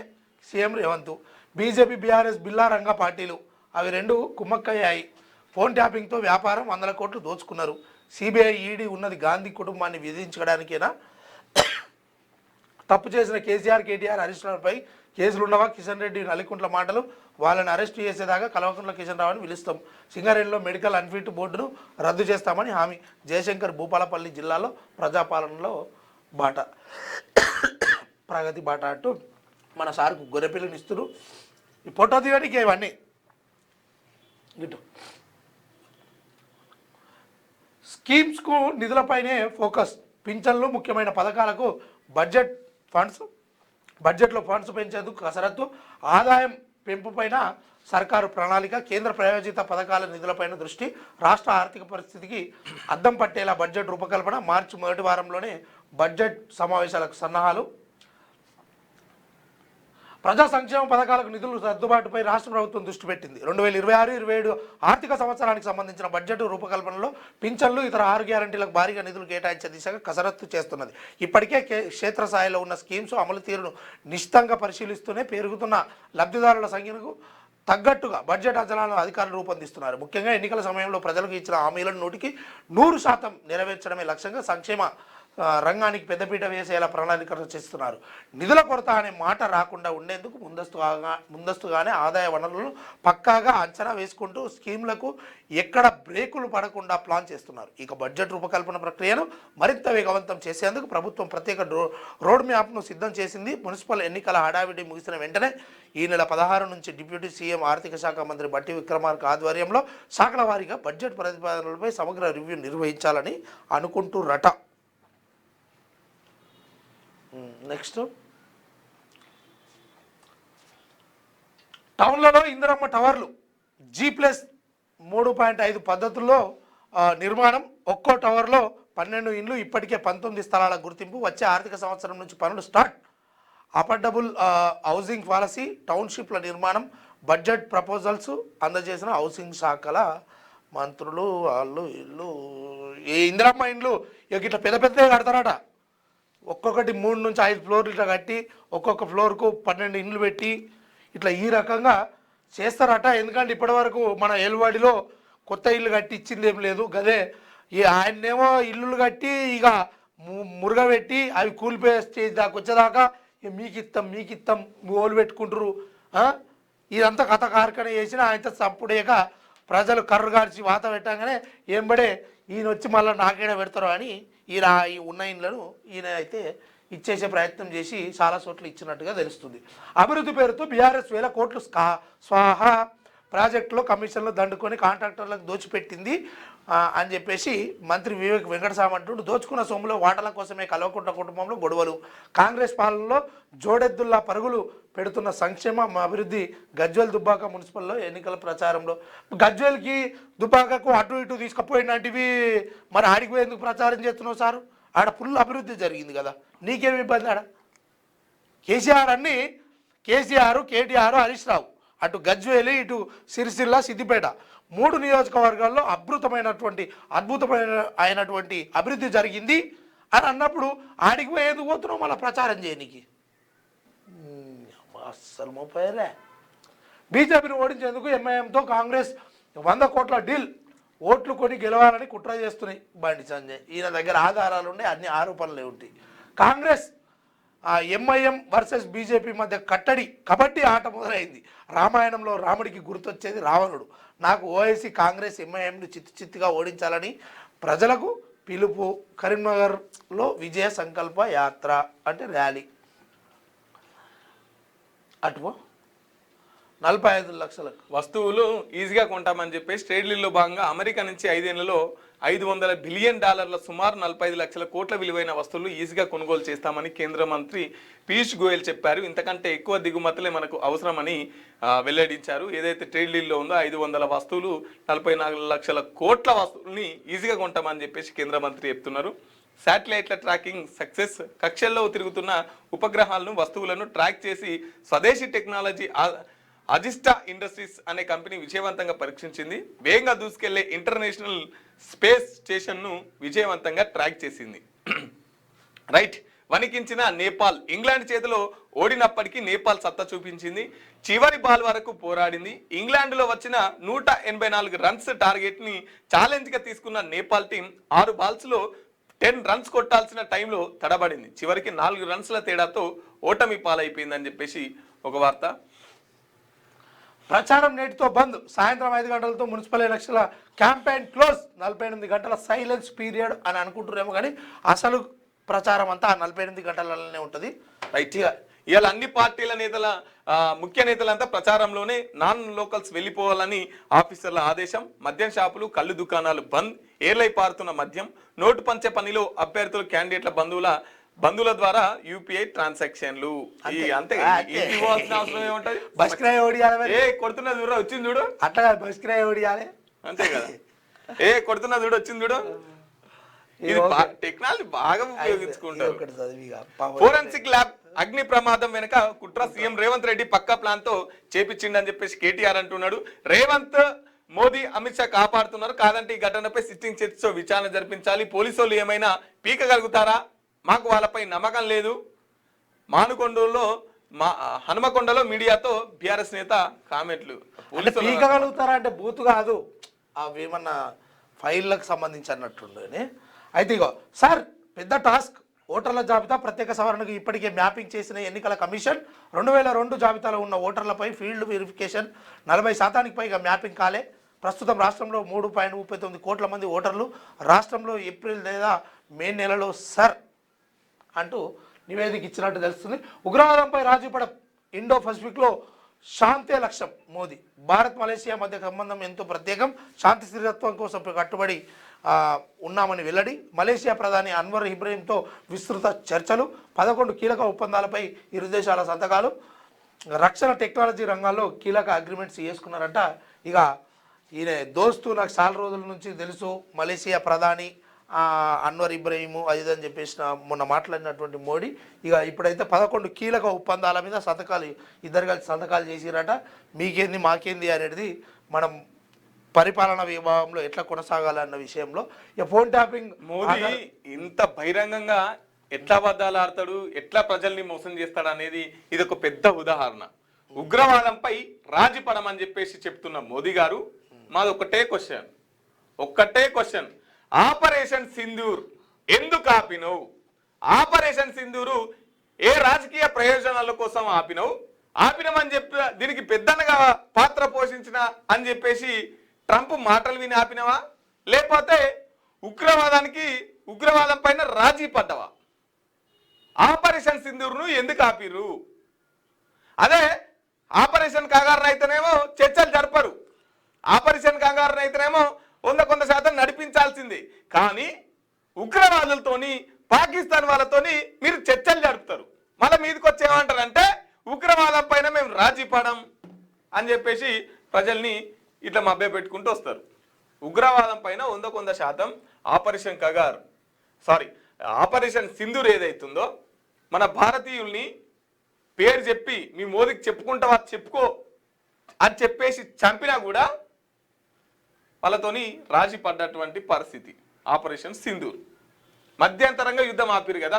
సీఎం రేవంత్, బీజేపీ, బీఆర్ఎస్, బిల్లా రంగ పార్టీలు అవి రెండు కుమ్మక్కయ్యాయి. ఫోన్ ట్యాపింగ్తో వ్యాపారం 100 కోట్లు దోచుకున్నారు. సిబిఐ, ఈడీ ఉన్నది గాంధీ కుటుంబాన్ని విధించడానికేనా? తప్పు చేసిన కేసీఆర్, కేటీఆర్, హరీష్లపై కేసులున్నవా? కిషన్ రెడ్డి, నల్లికుంట్ల మాటలు. వాళ్ళని అరెస్ట్ చేసేదాకా కల్వకుంట్ల కిషన్ రావుని పిలుస్తాం. సింగరేణిలో మెడికల్ అన్ఫిట్ బోర్డును రద్దు చేస్తామని హామీ. జయశంకర్, భూపాలపల్లి జిల్లాలో ప్రజాపాలనలో బాట, ప్రగతి బాట అంటూ మన సార్కు గొర్రెపిల్లని ఇస్తున్నారు. ఈ ఫోటో దిగడానికి ఇవన్నీ ఇటు స్కీమ్స్కు నిధులపైనే ఫోకస్. పింఛన్లు, ముఖ్యమైన పథకాలకు బడ్జెట్లో ఫండ్స్ పెంచేందుకు కసరత్తు. ఆదాయం పెంపుపైన సర్కారు ప్రణాళిక, కేంద్ర ప్రాయోజిత పథకాల నిధులపైన దృష్టి, రాష్ట్ర ఆర్థిక పరిస్థితికి అద్దం పట్టేలా బడ్జెట్ రూపకల్పన, మార్చి మొదటి వారంలోనే బడ్జెట్ సమావేశాలకు సన్నాహాలు, ప్రజా సంక్షేమ పథకాలకు నిధులు సర్దుబాటుపై రాష్ట్ర ప్రభుత్వం దృష్టి పెట్టింది. 2026-27 ఆర్థిక సంవత్సరానికి సంబంధించిన బడ్జెట్ రూపకల్పనలో పింఛన్లు, ఇతర 6 గ్యారంటీలకు భారీగా నిధులు కేటాయించే దిశగా కసరత్తు చేస్తున్నది. ఇప్పటికే క్షేత్రస్థాయిలో ఉన్న స్కీమ్స్ అమలు తీరును నిశితంగా పరిశీలిస్తూనే పెరుగుతున్న లబ్ధిదారుల సంఖ్యకు తగ్గట్టుగా బడ్జెట్ అంచనాలను అధికారులు రూపొందిస్తున్నారు. ముఖ్యంగా ఎన్నికల సమయంలో ప్రజలకు ఇచ్చిన హామీలను 100% నెరవేర్చడమే లక్ష్యంగా సంక్షేమ రంగానికి పెద్దపీట వేసేలా ప్రణాళికలు చేస్తున్నారు. నిధుల కొరత అనే మాట రాకుండా ఉండేందుకు ముందస్తుగానే ఆదాయ వనరులను పక్కాగా అంచనా వేసుకుంటూ స్కీమ్లకు ఎక్కడ బ్రేకులు పడకుండా ప్లాన్ చేస్తున్నారు. ఇక బడ్జెట్ రూపకల్పన ప్రక్రియను మరింత వేగవంతం చేసేందుకు ప్రభుత్వం ప్రత్యేక రోడ్ మ్యాప్ను సిద్ధం చేసింది. మున్సిపల్ ఎన్నికల హడావిడి ముగిసిన వెంటనే ఈ నెల 16 నుంచి డిప్యూటీ సీఎం ఆర్థిక శాఖ మంత్రి బట్టి విక్రమార్క ఆధ్వర్యంలో శాఖల వారీగా బడ్జెట్ ప్రతిపాదనలపై సమగ్ర రివ్యూ నిర్వహించాలని అనుకుంటురట. నెక్స్ట్, టౌన్లలో ఇందిరమ్మ టవర్లు G+3.5 పద్ధతుల్లో నిర్మాణం. ఒక్కో టవర్లో 12 ఇండ్లు, ఇప్పటికే 19 స్థలాల గుర్తింపు. వచ్చే ఆర్థిక సంవత్సరం నుంచి పనులు స్టార్ట్. అఫోర్డబుల్ హౌసింగ్ పాలసీ, టౌన్షిప్ల నిర్మాణం, బడ్జెట్ ప్రపోజల్స్ అందజేసిన హౌసింగ్ శాఖల మంత్రులు. వాళ్ళు ఇల్లు ఈ ఇందిరమ్మ ఇండ్లు ఇట్లా పెద్ద పెద్దగా కడతారట. ఒక్కొక్కటి 3 నుంచి 5 ఫ్లోర్లు ఇట్లా కట్టి ఒక్కొక్క ఫ్లోర్కు 12 ఇండ్లు పెట్టి ఇట్లా ఈ రకంగా చేస్తారట. ఎందుకంటే ఇప్పటివరకు మన ఏలువాడిలో కొత్త ఇల్లు కట్టి ఇచ్చింది ఏం లేదు. గదే ఈ ఆయన్నేమో ఇల్లులు కట్టి ఇక మురుగబెట్టి అవి కూలిపోయే స్టేజ్ దాకా వచ్చేదాకా మీకు ఇత్తం ఓలు పెట్టుకుంటారు. ఇదంతా కథ కార్ఖాన చేసిన ఆయనతో చప్పుడేక ప్రజలు కర్రు కార్చి వాత పెట్టగానే ఏంబడే ఈయన వచ్చి మళ్ళీ నాకేడ పెడతారు అని ఈయన ఈ ఉన్న ఇండ్లను ఈయన అయితే ఇచ్చేసే ప్రయత్నం చేసి చాలా చోట్ల ఇచ్చినట్టుగా తెలుస్తుంది. అభివృద్ధి పేరుతో బీఆర్ఎస్ 1000 కోట్లు స్వాహా ప్రాజెక్టులో కమిషన్లు దండుకొని కాంట్రాక్టర్లకు దోచిపెట్టింది అని చెప్పేసి మంత్రి వివేక్ వెంకటస్వామి అంటుండు. దోచుకున్న సొమ్ములో వాటాల కోసమే కల్వకుంట్ల కుటుంబంలో గొడవలు. కాంగ్రెస్ పాలనలో జోడెద్దుల్లా పరుగులు పెడుతున్న సంక్షేమ అభివృద్ధి. గజ్వేల్ దుబ్బాక మున్సిపల్లో ఎన్నికల ప్రచారంలో గజ్వేల్కి దుబ్బాకకు అటు ఇటు తీసుకుపోయినటివి మరి ఆడికి పోయి ఎందుకు ప్రచారం చేస్తున్నావు సారు? ఆడ ఫుల్ అభివృద్ధి జరిగింది కదా, నీకేమి ఇబ్బంది? ఆడ కేసీఆర్, కేటీఆర్, హరీష్ రావు, అటు గజ్వేలి, ఇటు సిరిసిల్ల, సిద్దిపేట 3 నియోజకవర్గాల్లో అద్భుతమైనటువంటి అభివృద్ధి జరిగింది అని అన్నప్పుడు ఆడికి పోయి ఎందుకు పోతున్నావు మళ్ళీ ప్రచారం చేయనికి? అస్సలు మోపాయలే. బీజేపీని ఓడించేందుకు ఎంఐఎంతో కాంగ్రెస్ 100 కోట్ల డీల్, ఓట్లు కొని గెలవాలని కుట్ర చేస్తున్నాయి బండి సంజయ్. ఈయన దగ్గర ఆధారాలు ఉన్నాయి, అన్ని ఆరోపణలే ఉంటాయి. కాంగ్రెస్ ఎంఐఎం వర్సెస్ బీజేపీ మధ్య కబడ్డీ ఆట మొదలైంది. రామాయణంలో రాముడికి గుర్తొచ్చేది రావణుడు. నాకు ఓఐసీ కాంగ్రెస్ ఎంఐఎంను చిత్తుగా ఓడించాలని ప్రజలకు పిలుపు. కరీంనగర్లో విజయ సంకల్ప యాత్ర అంటే ర్యాలీ. అటుపో 45 లక్షలకు వస్తువులు ఈజీగా కొంటామని చెప్పేసి ట్రేడ్ డీల్లో భాగంగా అమెరికా నుంచి 5 ఏళ్లలో $500 బిలియన్ సుమారు 45 లక్షల కోట్ల విలువైన వస్తువులు ఈజీగా కొనుగోలు చేస్తామని కేంద్ర మంత్రి పీయూష్ గోయల్ చెప్పారు. ఇంతకంటే ఎక్కువ దిగుమతులే మనకు అవసరమని వెల్లడించారు. ఏదైతే ట్రేడ్ డీల్లో ఉందో 500 వస్తువులు 44 లక్షల కోట్ల వస్తువుల్ని ఈజీగా కొంటామని చెప్పేసి కేంద్ర మంత్రి చెప్తున్నారు. శాటిలైట్ల ట్రాకింగ్ సక్సెస్. కక్షల్లో తిరుగుతున్న ఉపగ్రహాలను, వస్తువులను ట్రాక్ చేసి స్వదేశీ టెక్నాలజీ అజిస్టా ఇండస్ట్రీస్ అనే కంపెనీ విజయవంతంగా పరీక్షించింది. వేగంగా దూసుకెళ్లే ఇంటర్నేషనల్ స్పేస్ స్టేషన్ను విజయవంతంగా ట్రాక్ చేసింది. రైట్, వణికించిన నేపాల్. ఇంగ్లాండ్ చేతిలో ఓడినప్పటికీ నేపాల్ సత్తా చూపించింది. చివరి బాల్ వరకు పోరాడింది. ఇంగ్లాండ్లో వచ్చిన 184 రన్స్ టార్గెట్ని ఛాలెంజ్గా తీసుకున్న నేపాల్ టీం 6 బాల్స్లో 10 రన్స్ కొట్టాల్సిన టైంలో తడబడింది. చివరికి 4 రన్స్ల తేడాతో ఓటమి పాలైపోయిందని చెప్పేసి ఒక వార్త. ప్రచారం నేటితో బంద్. సాయంత్రం 5 గంటలతో మున్సిపల్ ఎలక్షన్ల క్యాంపెయిన్ క్లోజ్. 48 గంటల సైలెన్స్ పీరియడ్ అని అనుకుంటున్నారేమో కానీ అసలు ప్రచారం అంతా 48 గంటలలోనే ఉంటుంది. రైట్, ఇవాళ అన్ని పార్టీల నేతల ముఖ్య నేతలంతా ప్రచారంలోనే. నాన్ లోకల్స్ వెళ్ళిపోవాలని ఆఫీసర్ల ఆదేశం. మద్యం షాపులు, కళ్ళు దుకాణాలు బంద్. ఏర్లై పారుతున్న మద్యం. నోటు పంచే పనిలో అభ్యర్థులు, క్యాండిడేట్ల బంధువుల బంధువుల ద్వారా యూపీఐ ట్రాన్సాక్షన్లు ఈ అంతే ఇంటికి పోవాల్సిన అవసరం ఏముంటది బస్ కిరాయి ఓడియాలి మరి. ఏ కొడుతున్నది చూడ వచ్చింది చూడు అట్లా కాదు, బస్ కిరాయి ఓడియాలి. అంతే కదా ఏ కొడుతున్నది చూడు వచ్చింది చూడు ఇది టెక్నాలజీ బాగా ఉపయోగించుకుంటారు. ఒకటి చదివిగా పాపం. ఫోరెన్సిక్ ల్యాబ్ అగ్ని ప్రమాదం వెనుక కుట్ర సీఎం రేవంత్ రెడ్డి పక్కా ప్లాన్ తో చేపించిండని చెప్పేసి కేటీఆర్ అంటున్నాడు. రేవంత్ మోదీ అమిత్ షా కాపాడుతున్నారు, కాదంటే ఈ ఘటనపై సిట్టింగ్ చర్చతో విచారణ జరిపించాలి. పోలీసు వాళ్ళు ఏమైనా పీకగలుగుతారా, మాకు వాళ్ళపై నమ్మకం లేదు. మానుకొండలో హనుమకొండలో మీడియాతో బీఆర్ఎస్ నేత కామెంట్లు. పోలీసులు పీకగలుగుతారా అంటే బూతు కాదు, అవి ఏమన్నా ఫైళ్ళకు సంబంధించి అన్నట్టుండే. అయితే ఇగో సార్ పెద్ద టాస్క్, ఓటర్ల జాబితా ప్రత్యేక సవరణకు ఇప్పటికే మ్యాపింగ్ చేసిన ఎన్నికల కమిషన్ 2002 జాబితాలో ఉన్న ఓటర్లపై ఫీల్డ్ వెరిఫికేషన్ 40% పైగా మ్యాపింగ్ కాలే. ప్రస్తుతం రాష్ట్రంలో 3.39 కోట్ల మంది ఓటర్లు. రాష్ట్రంలో ఏప్రిల్ లేదా మే నెలలో సర్ అంటూ నివేదిక ఇచ్చినట్టు తెలుస్తుంది. ఉగ్రవాదంపై రాజీపడ ఇండో పసిఫిక్లో శాంతే లక్ష్యం మోదీ. భారత్ మలేషియా మధ్య సంబంధం ఎంతో ప్రత్యేకం, శాంతి స్థిరత్వం కోసం కట్టుబడి ఉన్నామని వెల్లడి. మలేషియా ప్రధాని అన్వర్ ఇబ్రహీంతో విస్తృత చర్చలు, 11 కీలక ఒప్పందాలపై ఇరు దేశాల సంతకాలు. రక్షణ టెక్నాలజీ రంగాల్లో కీలక అగ్రిమెంట్స్ చేసుకున్నారంట. ఇక ఈయన దోస్తు నాకు చాలా రోజుల నుంచి తెలుసు, మలేషియా ప్రధాని అన్వర్ ఇబ్రహీము అది అని చెప్పేసి మొన్న మాట్లాడినటువంటి మోడీ ఇక ఇప్పుడైతే 11 కీలక ఒప్పందాల మీద సంతకాలు ఇద్దరు కలిసి సంతకాలు చేసిరట. మీకేంది మాకేంది అనేది మనం పరిపాలన విభాగంలో ఎట్లా కొనసాగాలన్న విషయంలో ఇక ఫోన్ ట్యాపింగ్. మోదీ ఇంత బహిరంగంగా ఎట్లా అబద్ధాలు ఆడతాడు, ఎట్లా ప్రజల్ని మోసం చేస్తాడు అనేది ఇది ఒక పెద్ద ఉదాహరణ. ఉగ్రవాదంపై రాజీ పడమని చెప్పేసి చెప్తున్న మోదీ గారు, మాది ఒక్కటే క్వశ్చన్, ఆపరేషన్ సింధూర్ ఎందుకు ఆపినవు? ఆపరేషన్ సింధూరు ఏ రాజకీయ ప్రయోజనాల కోసం ఆపినమని చెప్పి దీనికి పెద్దనగా పాత్ర పోషించిన అని చెప్పేసి ట్రంప్ మాటలు విని ఆపినవా, లేకపోతే ఉగ్రవాదం పైన రాజీ పడ్డవా? ఆపరేషన్ సింధూర్ను ఎందుకు ఆపిరు? అదే ఆపరేషన్ కంగారును అయితేనేమో చర్చలు జరపరు, ఆపరేషన్ కంగారును అయితేనేమో 100% నడిపించాల్సింది. కానీ ఉగ్రవాదులతోని పాకిస్తాన్ వాళ్ళతోని మీరు చర్చలు జరుపుతారు. మళ్ళీ మీదకి వచ్చేమంటారంటే ఉగ్రవాదం పైన మేము రాజీ పడం అని చెప్పేసి ప్రజల్ని ఇట్లా మభ్య పెట్టుకుంటూ వస్తారు. ఉగ్రవాదం పైన 100% ఆపరేషన్ సింధూర్ ఏదైతుందో మన భారతీయుల్ని పేరు చెప్పి మీ మోదీకి చెప్పుకుంటావా చెప్పుకో అని చెప్పేసి చంపినా కూడా వాళ్ళతోని రాజీ పడ్డటువంటి పరిస్థితి. ఆపరేషన్ సింధూర్ మధ్యంతరంగా యుద్ధం ఆపిరు కదా,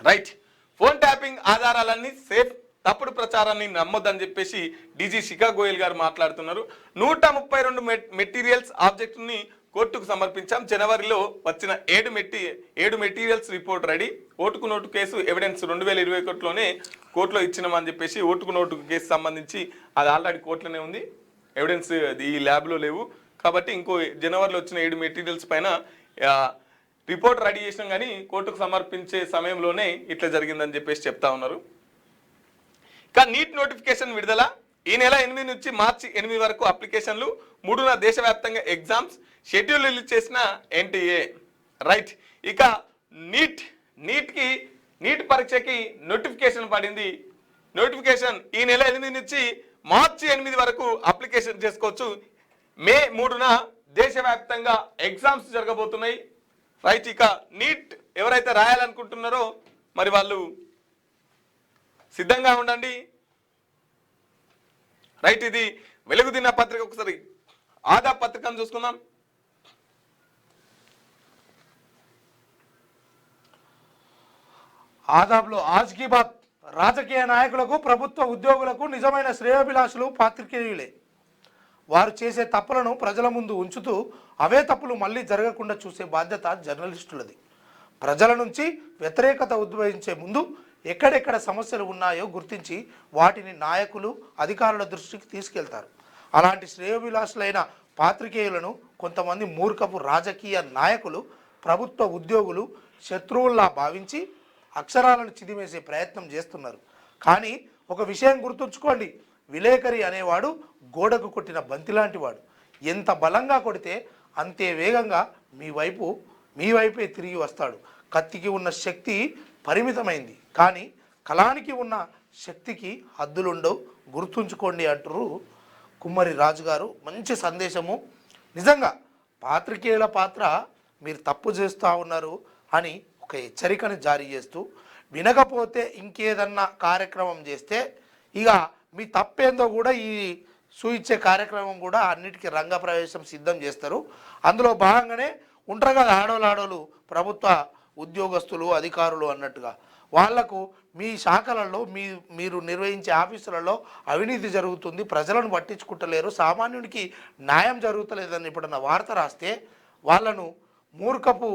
రైట్. ఫోన్ ట్యాపింగ్ ఆధారాలన్నీ సేఫ్, తప్పుడు ప్రచారాన్ని నమ్మొద్దని చెప్పేసి డీజీ శిఖా గోయల్ గారు మాట్లాడుతున్నారు. 132 మెటీరియల్స్ ఆబ్జెక్ట్ని కోర్టుకు సమర్పించాం. జనవరిలో వచ్చిన 7 మెటీరియల్స్ రిపోర్ట్ రెడీ. ఓటుకు నోటు కేసు ఎవిడెన్స్ 2021లోనే కోర్టులో ఇచ్చినామని చెప్పేసి, ఓటుకు నోటు కేసు సంబంధించి అది ఆల్రెడీ కోర్టులోనే ఉంది, ఎవిడెన్స్ ఈ ల్యాబ్లో లేవు కాబట్టి ఇంకో జనవరిలో వచ్చిన 7 మెటీరియల్స్ పైన రిపోర్ట్ రెడీ చేసినాం కానీ కోర్టుకు సమర్పించే సమయంలోనే ఇట్లా జరిగిందని చెప్పేసి చెప్తా ఉన్నారు. కానీ నీట్ నోటిఫికేషన్ విడుదల ఈ నెల 8 నుంచి మార్చి 8 వరకు అప్లికేషన్లు, 3న దేశవ్యాప్తంగా ఎగ్జామ్స్ షెడ్యూల్ రిలీజ్ చేసిన ఎన్టీఏ, రైట్. ఇక నీట్ పరీక్షకి నోటిఫికేషన్ పడింది. నోటిఫికేషన్ ఈ నెల 8 నుంచి మార్చి 8 వరకు అప్లికేషన్ చేసుకోవచ్చు. మే 3న దేశవ్యాప్తంగా ఎగ్జామ్స్ జరగబోతున్నాయి, రైట్. ఇక నీట్ ఎవరైతే రాయాలనుకుంటున్నారో మరి వాళ్ళు సిద్ధంగా ఉండండి, రైట్. ఇది వెలుగు దిన పత్రిక, ఒకసారి ఆదా పత్రికను చూసుకుందాం. ఆదాబ్లో ఆజ్ కీ బాత్, రాజకీయ నాయకులకు ప్రభుత్వ ఉద్యోగులకు నిజమైన శ్రేయోభిలాషులు పాత్రికేయులే. వారు చేసే తప్పులను ప్రజల ముందు ఉంచుతూ అవే తప్పులు మళ్ళీ జరగకుండా చూసే బాధ్యత జర్నలిస్టులది. ప్రజల నుంచి వ్యతిరేకత ఉద్భవించే ముందు ఎక్కడెక్కడ సమస్యలు ఉన్నాయో గుర్తించి వాటిని నాయకులు అధికారుల దృష్టికి తీసుకెళ్తారు. అలాంటి శ్రేయోభిలాషులైన పాత్రికేయులను కొంతమంది మూర్ఖపు రాజకీయ నాయకులు ప్రభుత్వ ఉద్యోగులు శత్రువుల్లా భావించి అక్షరాలను చిదిమేసే ప్రయత్నం చేస్తున్నారు. కానీ ఒక విషయం గుర్తుంచుకోండి, విలేకరి అనేవాడు గోడకు కొట్టిన బంతి లాంటి వాడు. ఎంత బలంగా కొడితే అంతే వేగంగా మీ వైపే తిరిగి వస్తాడు. కత్తికి ఉన్న శక్తి పరిమితమైంది, కానీ కళానికి ఉన్న శక్తికి హద్దులుండవు, గుర్తుంచుకోండి అంటారు కుమ్మరి రాజు గారు. మంచి సందేశము. నిజంగా పాత్రికేయుల పాత్ర మీరు తప్పు చేస్తూ ఉన్నారు అని ఒక హెచ్చరికను జారీ చేస్తూ, వినకపోతే ఇంకేదన్నా కార్యక్రమం చేస్తే ఇక మీ తప్పేందో కూడా ఈ సూచించే కార్యక్రమం కూడా అన్నిటికీ రంగప్రవేశం సిద్ధం చేస్తారు. అందులో భాగంగానే ఉంటారు కదా ఆడోళ్ళు ప్రభుత్వ ఉద్యోగస్తులు అధికారులు అన్నట్టుగా, వాళ్లకు మీ శాఖలలో మీరు నిర్వహించే ఆఫీసులలో అవినీతి జరుగుతుంది, ప్రజలను పట్టించుకుంటలేరు, సామాన్యునికి న్యాయం జరుగుతలేదని ఎప్పుడన్నా వార్త రాస్తే వాళ్ళను మూర్ఖపు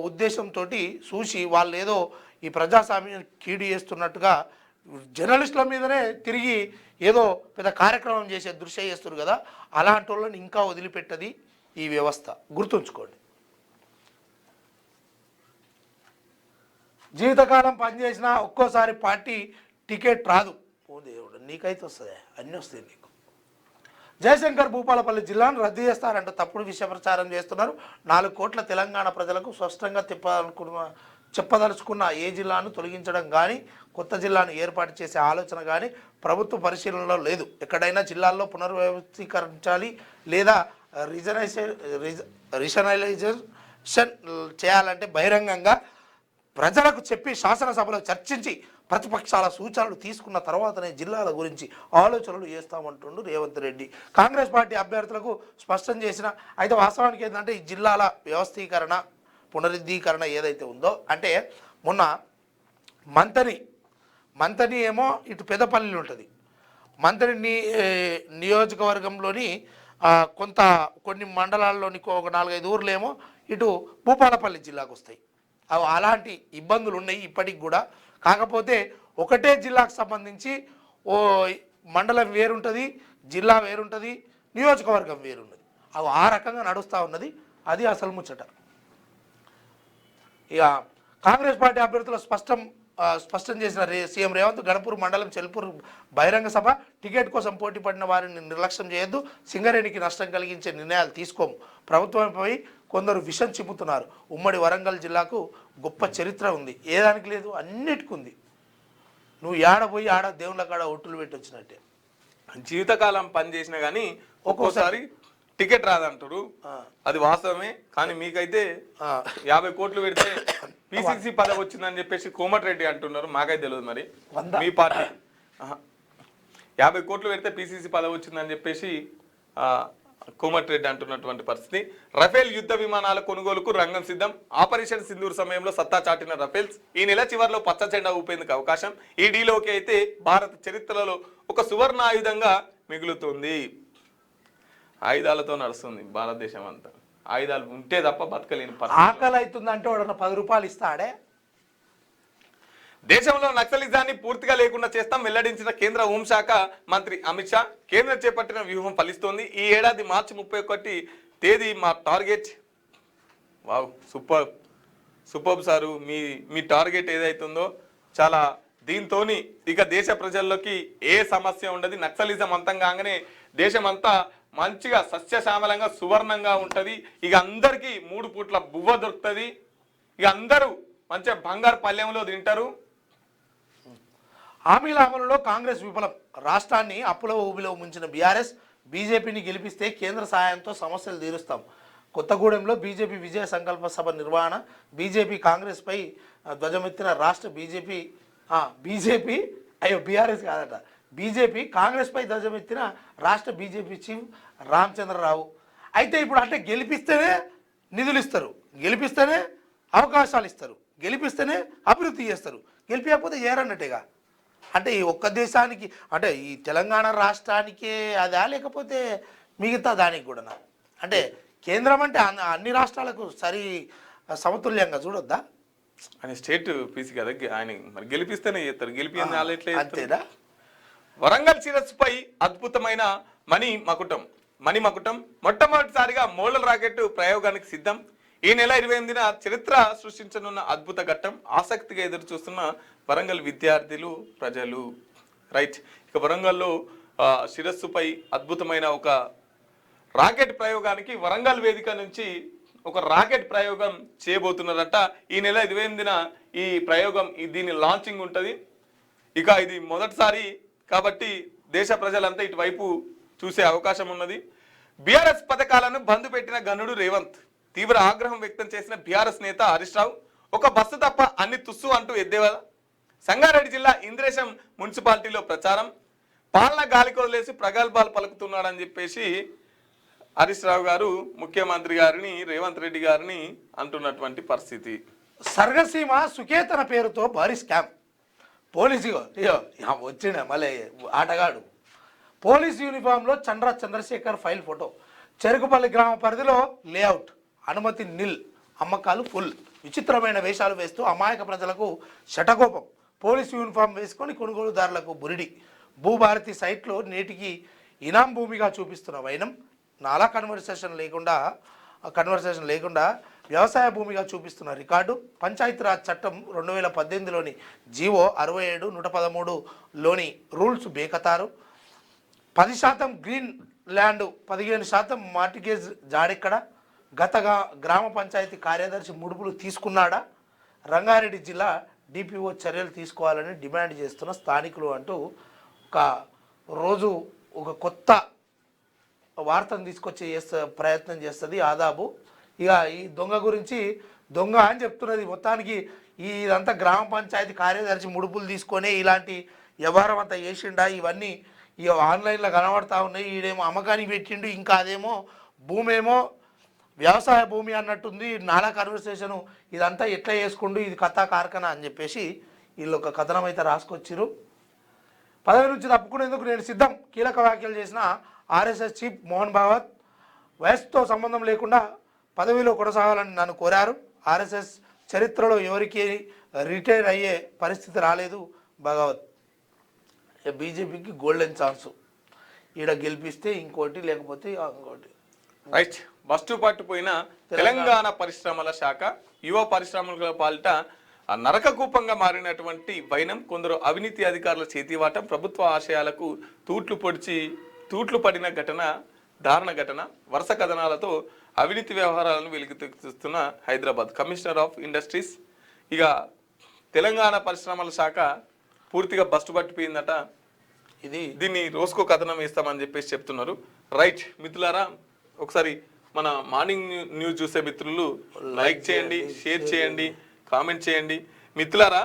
ఉద్దేశంతో చూసి వాళ్ళు ఏదో ఈ ప్రజాస్వామ్యం కీడు చేస్తున్నట్టుగా జర్నలిస్టుల మీదనే తిరిగి ఏదో పెద్ద కార్యక్రమం చేసే దృశ్యం చేస్తారు కదా, అలాంటి వాళ్ళని ఇంకా వదిలిపెట్టది ఈ వ్యవస్థ, గుర్తుంచుకోండి. జీవితకాలం పనిచేసినా ఒక్కోసారి పార్టీ టికెట్ రాదు. ఓ దేవుడు, నీకైతే వస్తుంది, అన్నీ వస్తాయి నీకు. జయశంకర్ భూపాలపల్లి జిల్లాను రద్దు చేస్తారంటూ తప్పుడు విషయ ప్రచారం చేస్తున్నారు. 4 కోట్ల తెలంగాణ ప్రజలకు స్పష్టంగా చెప్పదలుచుకున్న ఏ జిల్లాను తొలగించడం కానీ కొత్త జిల్లాను ఏర్పాటు చేసే ఆలోచన కానీ ప్రభుత్వ పరిశీలనలో లేదు. ఎక్కడైనా జిల్లాల్లో పునర్వ్యవస్థీకరించాలి లేదా రీజనలైజేషన్ చేయాలంటే బహిరంగంగా ప్రజలకు చెప్పి శాసనసభలో చర్చించి ప్రతిపక్షాల సూచనలు తీసుకున్న తర్వాతనే జిల్లాల గురించి ఆలోచనలు చేస్తామంటుండు రేవంత్ రెడ్డి. కాంగ్రెస్ పార్టీ అభ్యర్థులకు స్పష్టం చేసిన అయితే వాస్తవానికి ఏంటంటే ఈ జిల్లాల వ్యవస్థీకరణ పునరుద్ధీకరణ ఏదైతే ఉందో, అంటే మొన్న మంతని ఏమో ఇటు పెద్దపల్లి ఉంటుంది, మంతని నియోజకవర్గంలోని కొన్ని మండలాల్లోని ఒక 4-5 ఊర్లేమో ఇటు భూపాలపల్లి జిల్లాకు వస్తాయి. అలాంటి ఇబ్బందులు ఉన్నాయి ఇప్పటికి కూడా. కాకపోతే ఒకటే జిల్లాకు సంబంధించి ఓ మండలం వేరుంటుంది, జిల్లా వేరుంటుంది, నియోజకవర్గం వేరున్నది. అవి ఆ రకంగా నడుస్తూ ఉన్నది. అది అసలు ముచ్చట. ఇక కాంగ్రెస్ పార్టీ అభ్యర్థులు స్పష్టం చేసిన సీఎం రేవంత్ గణపూర్ మండలం చెల్పూర్ బహిరంగ సభ టికెట్ కోసం పోటీ పడిన వారిని నిర్లక్ష్యం చేయొద్దు, సింగరేణికి నష్టం కలిగించే నిర్ణయాలు తీసుకోము, ప్రభుత్వంపై కొందరు విషం చిమ్ముతున్నారు. ఉమ్మడి వరంగల్ జిల్లాకు గొప్ప చరిత్ర ఉంది, ఏదానికి లేదు, అన్నిటికి ఉంది. నువ్వు ఏడపోయి దేవుళ్ళ కాడ ఒట్టులు పెట్టి వచ్చినట్టే. జీవితకాలం పని చేసినా కానీ ఒక్కోసారి టికెట్ రాదంటారు, అది వాస్తవమే. కానీ మీకైతే 50 కోట్లు పెడితే పిసిసి పదవి వచ్చిందని చెప్పేసి కోమటిరెడ్డి అంటున్నారు. మాకైతే తెలియదు మరి మీ పార్టీ 50 కోట్లు పెడితే పిసిసి పదవి వచ్చిందని చెప్పేసి కోమటిరెడ్డి అంటున్నటువంటి పరిస్థితి. రఫేల్ యుద్ధ విమానాల కొనుగోలుకు రంగం సిద్ధం. ఆపరేషన్ సింధూర్ సమయంలో సత్తా చాటిన రఫేల్స్ ఈ నెల చివరిలో పచ్చ జెండా ఊపేందుకు అవకాశం. ఈ డీలోకి అయితే భారత చరిత్రలో ఒక సువర్ణ ఆయుధంగా మిగులుతుంది. ఆయుధాలతో నడుస్తుంది భారతదేశం అంతా. ఆయుధాలు ఉంటే తప్ప బతకలేని ఆకలి అవుతుందంటే వాడన్న 10 రూపాయలు ఇస్తాడే. దేశంలో నక్సలిజాన్ని పూర్తిగా లేకుండా చేస్తాం వెల్లడించిన కేంద్ర హోంశాఖ మంత్రి అమిత్ షా. కేంద్రం చేపట్టిన వ్యూహం ఫలిస్తోంది. ఈ ఏడాది మార్చి 31 తేదీ మా టార్గెట్. Wow, super sir. మీ టార్గెట్ ఏదైతుందో చాలా దీంతో ఇక దేశ ప్రజల్లోకి ఏ సమస్య ఉండదు. నక్సలిజం అంతం కాగానే దేశం అంతా మంచిగా సస్యశ్యామలంగా సువర్ణంగా ఉంటుంది. ఇక అందరికీ 3 పూట్ల బువ్వ దొరుకుతుంది. ఇక అందరూ మంచిగా బంగారు పల్లెంలో తింటారు. హామీల అమలులో కాంగ్రెస్ విఫలం. రాష్ట్రాన్ని అప్పుల ఊబిలో ముంచిన బీఆర్ఎస్ బీజేపీని గెలిపిస్తే కేంద్ర సహాయంతో సమస్యలు తీరుస్తాం. కొత్తగూడెంలో బీజేపీ విజయ సంకల్ప సభ నిర్వహణ. బీజేపీ కాంగ్రెస్పై ధ్వజమెత్తిన రాష్ట్ర బీఆర్ఎస్ కాదట, బీజేపీ కాంగ్రెస్పై ధ్వజమెత్తిన రాష్ట్ర బీజేపీ చీఫ్ రామచంద్రరావు. అయితే ఇప్పుడు అంటే గెలిపిస్తేనే నిధులు ఇస్తారు, గెలిపిస్తేనే అవకాశాలు ఇస్తారు, గెలిపిస్తేనే అభివృద్ధి చేస్తారు, గెలిపించకపోతే ఏరన్నట్టుగా. అంటే ఈ ఒక్క దేశానికి అంటే ఈ తెలంగాణ రాష్ట్రానికే అదా, లేకపోతే మిగతా దానికి కూడా? అంటే కేంద్రం అంటే అన్ని రాష్ట్రాలకు సమతుల్యంగా చూడొద్దా? ఆయన స్టేట్ పీసీ కదా, ఆయన మరి గెలిపిస్తేనే చేస్తారు, గెలిపి అంతేనా? వరంగల్ శిరస్సుపై అద్భుతమైన మణి మకుటం మొట్టమొదటిసారిగా మోడల్ రాకెట్ ప్రయోగానికి సిద్ధం. ఈ నెల 28న చరిత్ర సృష్టించనున్న అద్భుత ఘట్టం. ఆసక్తిగా ఎదురు చూస్తున్న వరంగల్ విద్యార్థులు, ప్రజలు. రైట్, ఇక వరంగల్లో శిరస్సుపై అద్భుతమైన ఒక రాకెట్ ప్రయోగానికి వరంగల్ వేదిక నుంచి ఒక రాకెట్ ప్రయోగం చేయబోతున్నారట. ఈ నెల 28న ఈ ప్రయోగం దీని లాంచింగ్ ఉంటుంది. ఇక ఇది మొదటిసారి కాబట్టి దేశ ప్రజలంతా ఇటువైపు చూసే అవకాశం ఉన్నది. బీఆర్ఎస్ పథకాలను బంద్ పెట్టిన గనుడు రేవంత్. తీవ్ర ఆగ్రహం వ్యక్తం చేసిన బీఆర్ఎస్ నేత హరీష్ రావు. ఒక బస్సు తప్ప అన్ని తుస్సు అంటూ ఎద్దేవారు. సంగారెడ్డి జిల్లా ఇంద్రేశం మున్సిపాలిటీలో ప్రచారం. పాలన గాలికి వదిలేసి ప్రగల్భాలు పలుకుతున్నాడని చెప్పేసి హరీష్ రావు గారు ముఖ్యమంత్రి గారిని రేవంత్ రెడ్డి గారిని అంటున్నటువంటి పరిస్థితి. సర్గసీమ సుకేతన పేరుతో భారీ స్కామ్. పోలీసు వచ్చిన మళ్ళీ ఆటగాడు పోలీస్ యూనిఫామ్లో చంద్రశేఖర్ ఫైల్ ఫోటో. చెరుకుపల్లి గ్రామ పరిధిలో లేఅవుట్ అనుమతి నిల్, అమ్మకాలు ఫుల్. విచిత్రమైన వేషాలు వేస్తూ అమాయక ప్రజలకు శటకోపం. పోలీసు యూనిఫామ్ వేసుకొని కొనుగోలుదారులకు బురిడి. భూభారతి సైట్లో నేటికి ఇనాం భూమిగా చూపిస్తున్న వైనం. నాలా కన్వర్సేషన్ లేకుండా వ్యవసాయ భూమిగా చూపిస్తున్న రికార్డు. పంచాయతీరాజ్ చట్టం 2018లోని జీవో 67/113లోని రూల్స్ బేఖతారు. 10% గ్రీన్ ల్యాండ్, 15% మార్టిగేజ్ జాడెక్కడ? గతగా గ్రామ పంచాయతీ కార్యదర్శి ముడుపులు తీసుకున్నాడా? రంగారెడ్డి జిల్లా డిపిఓ చర్యలు తీసుకోవాలని డిమాండ్ చేస్తున్న స్థానికులు అంటూ రోజు ఒక కొత్త వార్తను తీసుకొచ్చి ప్రయత్నం చేస్తుంది ఆదాబు. ఇక ఈ దొంగ గురించి దొంగ అని చెప్తున్నది. మొత్తానికి ఇదంతా గ్రామ పంచాయతీ కార్యదర్శి ముడుపులు తీసుకొని ఇలాంటి వ్యవహారం అంతా చేసిండా, ఇవన్నీ ఇక ఆన్లైన్లో కనబడతా ఉన్నాయి. ఈడేమో అమ్మకానికి పెట్టిండు, ఇంకా అదేమో భూమి ఏమో వ్యవసాయ భూమి అన్నట్టుంది. నాలా కన్వర్సేషను ఇదంతా ఎట్లా చేసుకుండు, ఇది కథా కార్ఖానా అని చెప్పేసి వీళ్ళు ఒక కథనం అయితే రాసుకొచ్చిరు. పదవి నుంచి తప్పుకునేందుకు నేను సిద్ధం. కీలక వ్యాఖ్యలు చేసిన ఆర్ఎస్ఎస్ చీఫ్ మోహన్ భాగవత్. వయసుతో సంబంధం లేకుండా పదవిలో కొనసాగాలని నన్ను కోరారు. ఆర్ఎస్ఎస్ చరిత్రలో ఎవరికి రిటైర్ అయ్యే పరిస్థితి రాలేదు భాగవత్. బీజేపీకి గోల్డెన్ ఛాన్స్, ఈడ గెలిపిస్తే ఇంకోటి లేకపోతే ఇంకోటి. రైట్. బస్టు పట్టుపోయిన తెలంగాణ పరిశ్రమల శాఖ యువ పరిశ్రమల పాలిట నరకకూపంగా మారినటువంటి వైనం. కొందరు అవినీతి అధికారుల చేతివాటం. ప్రభుత్వ ఆశయాలకు తూట్లు పడిన ఘటన, దారుణ ఘటన. వరుస కథనాలతో అవినీతి వ్యవహారాలను వెలుగుతీస్తున్న హైదరాబాద్ కమిషనర్ ఆఫ్ ఇండస్ట్రీస్. ఇక తెలంగాణ పరిశ్రమల శాఖ పూర్తిగా బస్టు పట్టిపోయిందట. దీన్ని రోజుకో కథనం వేస్తామని చెప్పేసి చెప్తున్నారు. రైట్ మిత్రులారా, ఒకసారి మన మార్నింగ్ న్యూస్ చూసే మిత్రులు లైక్ చేయండి, షేర్ చేయండి, కామెంట్ చేయండి. మిత్రులారా,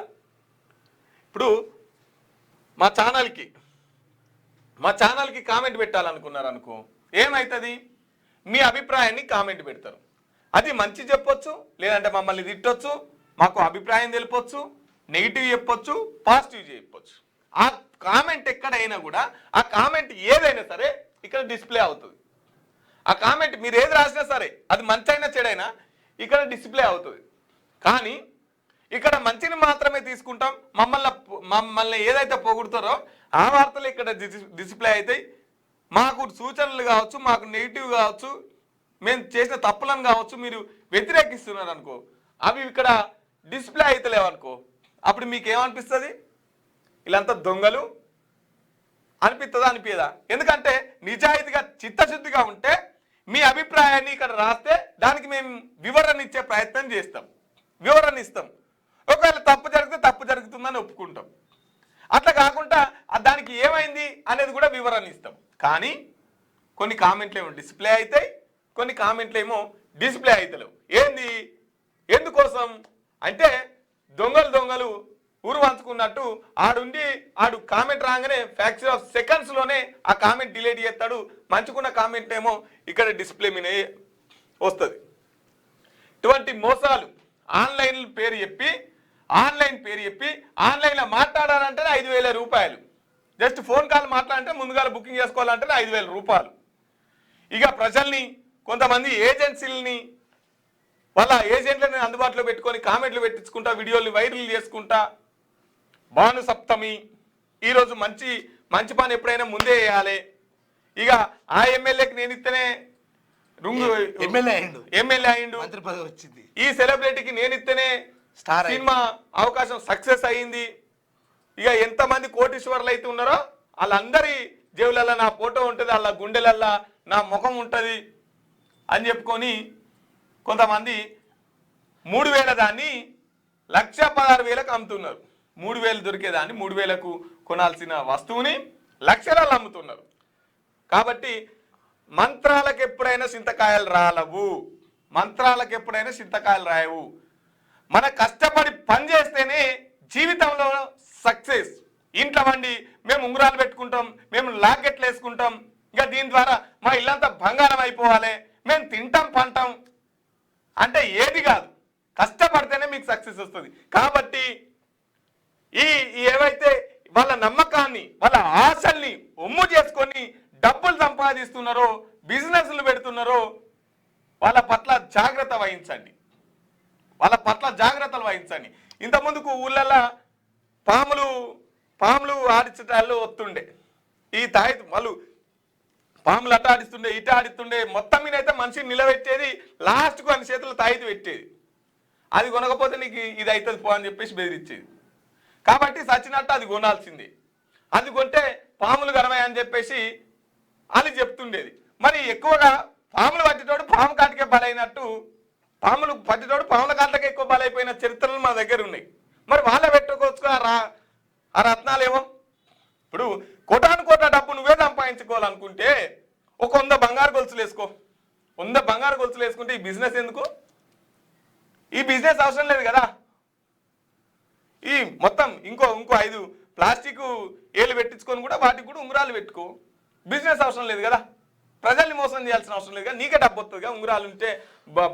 ఇప్పుడు మా ఛానల్కి కామెంట్ పెట్టాలనుకున్నారు అనుకో, ఏమవుతుంది? మీ అభిప్రాయాన్ని కామెంట్ పెడతారు. అది మంచి చెప్పొచ్చు, లేదంటే మమ్మల్ని తిట్టొచ్చు, మాకు అభిప్రాయం తెలిపొచ్చు, నెగిటివ్ చెప్పొచ్చు, పాజిటివ్ చెప్పొచ్చు. ఆ కామెంట్ ఎక్కడైనా కూడా ఆ కామెంట్ ఏదైనా సరే ఇక్కడ డిస్ప్లే అవుతుంది. ఆ కామెంట్ మీరు ఏది రాసినా సరే, అది మంచి అయినా చెడైనా ఇక్కడ డిస్ప్లే అవుతుంది. కానీ ఇక్కడ మంచిని మాత్రమే తీసుకుంటాం. మమ్మల్ని ఏదైతే పొగుడుతారో ఆ వార్తలు ఇక్కడ డిస్ప్లే అవుతాయి. మాకు సూచనలు కావచ్చు, మాకు నెగిటివ్ కావచ్చు, మేము చేసిన తప్పులను కావచ్చు మీరు వ్యతిరేకిస్తున్నారు అనుకో, అవి ఇక్కడ డిస్ప్లే అవుతలేవు అనుకో, అప్పుడు మీకు ఏమనిపిస్తుంది? వీళ్ళంతా దొంగలు అనిపిస్తుందా, అనిపించదా? ఎందుకంటే నిజాయితీగా చిత్తశుద్ధిగా ఉంటే మీ అభిప్రాయాన్ని ఇక్కడ రాస్తే దానికి మేము వివరణ ఇచ్చే ప్రయత్నం చేస్తాం, వివరణ ఇస్తాం. ఒకవేళ తప్పు జరిగితే తప్పు జరుగుతుందని ఒప్పుకుంటాం. అట్లా కాకుండా దానికి ఏమైంది అనేది కూడా వివరణ ఇస్తాం. కానీ కొన్ని కామెంట్లు ఏమో డిస్ప్లే అవుతాయి, కొన్ని కామెంట్లు ఏమో డిస్ప్లే అవుతలేవు. ఎందుకోసం అంటే దొంగలు ఊరు వంచుకున్నట్టు ఆడు కామెంట్ రాగానే ఫ్యాక్చర్ ఆఫ్ సెకండ్స్లోనే ఆ కామెంట్ డిలీట్ చేస్తాడు. మంచుకున్న కామెంట్ ఏమో ఇక్కడ డిస్ప్లే మీద వస్తుంది. ఇటువంటి మోసాలు ఆన్లైన్ పేరు చెప్పి ఆన్లైన్లో మాట్లాడాలంటే 5,000 రూపాయలు. జస్ట్ ఫోన్ కాల్ మాట్లాడాలంటే ముందుగా బుకింగ్ చేసుకోవాలంటే 5,000 రూపాయలు. ఇక ప్రజల్ని కొంతమంది ఏజెన్సీలని వాళ్ళ ఏజెంట్లని అందుబాటులో పెట్టుకొని కామెంట్లు పెట్టించుకుంటా, వీడియోలు వైరల్ చేసుకుంటా. భాను సప్తమి ఈరోజు మంచి పని ఎప్పుడైనా ముందే వేయాలి. ఇక ఆ ఎమ్మెల్యేకి నేను ఇస్తేనే ఎమ్మెల్యే అయిండు, వచ్చింది. ఈ సెలబ్రిటీకి నేను ఇస్తేనే సినిమా అవకాశం సక్సెస్ అయ్యింది. ఇక ఎంతమంది కోటీశ్వర్లు అయితే ఉన్నారో వాళ్ళందరి జేబులల్లో నా ఫోటో ఉంటుంది, వాళ్ళ గుండెలల్లో నా ముఖం ఉంటుంది అని చెప్పుకొని కొంతమంది 3,000 దాన్ని 1,16,000కు అమ్ముతున్నారు. 3,000 దొరికేదాన్ని 3,000కు కొనాల్సిన వస్తువుని లక్షలలో అమ్ముతున్నారు. కాబట్టి మంత్రాలకు ఎప్పుడైనా చింతకాయలు రాలవు, మంత్రాలకు ఎప్పుడైనా చింతకాయలు రాయవు. మన కష్టపడి పని చేస్తేనే జీవితంలో సక్సెస్. ఇంట్లో వండి మేము ఉంగరాలు పెట్టుకుంటాం, మేము లాకెట్లు వేసుకుంటాం, ఇంకా దీని ద్వారా మా ఇల్లంతా బంగారం అయిపోవాలి, మేము తింటాం పంటాం అంటే ఏది కాదు. కష్టపడితేనే మీకు సక్సెస్ వస్తుంది. కాబట్టి ఈ ఏవైతే వాళ్ళ నమ్మకాన్ని వాళ్ళ ఆశల్ని ఒమ్ము చేసుకొని డబ్బులు సంపాదిస్తున్నారో, బిజినెస్లు పెడుతున్నారో వాళ్ళ పట్ల జాగ్రత్త వహించండి, వాళ్ళ పట్ల జాగ్రత్తలు వహించండి. ఇంతకుముందుకు ఊళ్ళల్లో పాములు ఆడించటాలు వస్తుండే, ఈ తాయితు వాళ్ళు పాములు అట్ట ఆడిస్తుండే ఇట ఆడిస్తుండే, మొత్తం మీద అయితే మనిషిని నిలబెట్టేది, లాస్ట్కు అని చేతులు తాయితు పెట్టేది. అది కొనకపోతే నీకు ఇది అవుతుంది పో అని చెప్పేసి బెదిరించేది. కాబట్టి సచ్చినట్టు అది కొనాల్సిందే. అది కొంటే పాములు గనమయ్య అని చెప్పేసి అని చెప్తుండేది. మరి ఎక్కువగా పాములు పట్టేటోడు పాము కాటికే బలైనట్టు, పాములు పట్టేటోడు పాముల కాట్లకే ఎక్కువ బలైపోయిన చరిత్రలు మా దగ్గర ఉన్నాయి. మరి వాళ్ళ పెట్టుకోవచ్చు ఆ రత్నాలేమో. ఇప్పుడు కోటాను కోట డబ్బు నువ్వే సంపాదించుకోవాలనుకుంటే ఒక 100 బంగారు గొలుసులు వేసుకో. 100 బంగారు గొలుసులు వేసుకుంటే ఈ బిజినెస్ ఎందుకు? ఈ బిజినెస్ అవసరం లేదు కదా. ఈ మొత్తం ఇంకో 5 ప్లాస్టిక్ ఏళ్ళు పెట్టించుకొని కూడా వాటికి కూడా ఉంగరాలు పెట్టుకో. బిజినెస్ అవసరం లేదు కదా, ప్రజల్ని మోసం చేయాల్సిన అవసరం లేదు కదా, నీకే డబ్బు వస్తుంది కదా. ఉంగరాలు ఉంటే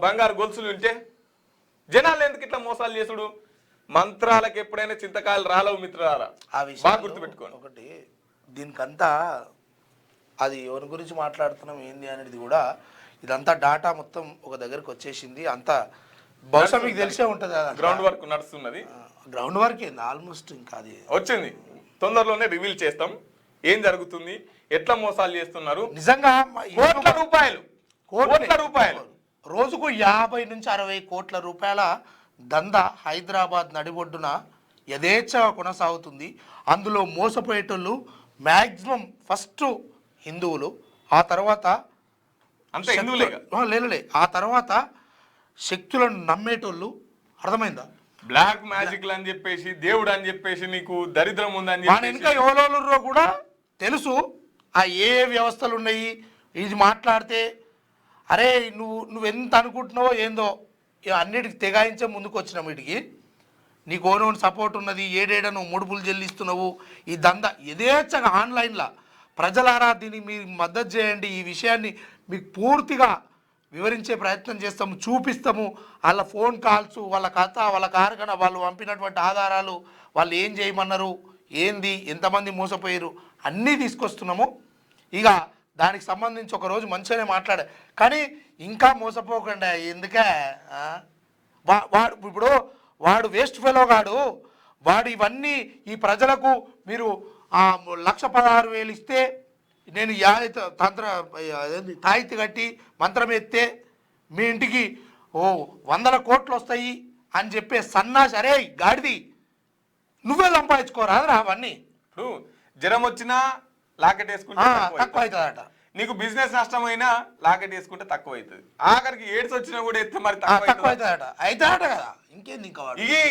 బంగారు గొలుసులు ఉంటే జనాలు ఎందుకు ఇట్లా మోసాలు చేసుడు? మంత్రాలకు ఎప్పుడైనా చింతకాయలు రాలవు మిత్రులారా, బాగా గుర్తుపెట్టుకోండి. ఒకటి దీనికంతా అది ఎవరి గురించి మాట్లాడుతున్నాం ఏంది అనేది కూడా ఇదంతా డాటా మొత్తం ఒక దగ్గరకు వచ్చేసింది. అంతా బహుశా మీకు తెలిసే ఉంటుంది కదా, గ్రౌండ్ వర్క్ నడుస్తున్నది. గ్రౌండ్ వర్క్ ఏంది ఆల్మోస్ట్ ఇంకా అది వచ్చింది. తొందరలోనే రివీల్ చేస్తాం ఏం జరుగుతుంది, ఎట్లా మోసాలు చేస్తున్నారు. నిజంగా కోట్ల రూపాయలు రోజుకు 50 నుంచి 60 కోట్ల రూపాయల దందా హైదరాబాద్ నడిబొడ్డున యథేచ్ఛగా కొనసాగుతుంది. అందులో మోసపోయేటోళ్ళు మ్యాక్సిమం ఫస్ట్ హిందువులు, ఆ తర్వాత అంతే హిందువులే, ఆ తర్వాత శక్తులను నమ్మేటోళ్ళు. అర్థమైందా? బ్లాక్ మ్యాజిక్ అని చెప్పేసి, దేవుడు అని చెప్పేసి, నీకు దరిద్రం ఉందని ఇంకా ఎవరో కూడా తెలుసు. ఆ ఏ వ్యవస్థలు ఉన్నాయి, ఇది మాట్లాడితే అరే నువ్వెంత అనుకుంటున్నావో ఏందో అన్నిటికి తెగాయించే ముందుకు వచ్చినాం. వీటికి నీకు ఓనోన్ సపోర్ట్ ఉన్నది, ఏడేడా నువ్వు ముడుపులు చెల్లిస్తున్నావు, ఈ దందా యథేచ్ఛగా ఆన్లైన్లో. ప్రజలారా దీన్ని మీరు మద్దతు చేయండి. ఈ విషయాన్ని మీకు పూర్తిగా వివరించే ప్రయత్నం చేస్తాము, చూపిస్తాము. వాళ్ళ ఫోన్ కాల్స్, వాళ్ళ కథ, వాళ్ళ కారకణ, వాళ్ళు పంపినటువంటి ఆధారాలు, వాళ్ళు ఏం చేయమన్నారు, ఏంది, ఎంతమంది మోసపోయారు అన్నీ తీసుకొస్తున్నాము. ఇక దానికి సంబంధించి ఒకరోజు మంచిగానే మాట్లాడా, కానీ ఇంకా మోసపోకుండా ఎందుకే. వాడు ఇప్పుడు వాడు వేస్ట్ ఫెలో గాడు, వాడు ఇవన్నీ ఈ ప్రజలకు మీరు 1,16,000 ఇస్తే నేను తాయితీ కట్టి మంత్రం ఎత్తే మీ ఇంటికి 100 కోట్లు వస్తాయి అని చెప్పే సన్నాసి. అరే గాడిది, నువ్వే సంపాదించుకోరా అవన్నీ. ఇప్పుడు జ్వరం వచ్చినా లాకెట్ వేసుకుంటే తక్కువ అవుతుందట, నీకు బిజినెస్ నష్టమైనా లాకెట్ వేసుకుంటే తక్కువ అవుతుంది, ఆఖరికి ఎయిడ్స్ వచ్చినా కూడా ఎత్తే మరి తక్కువ అవుతుందట. అవుతాడట కదా, ఇంకేంది ఇంకా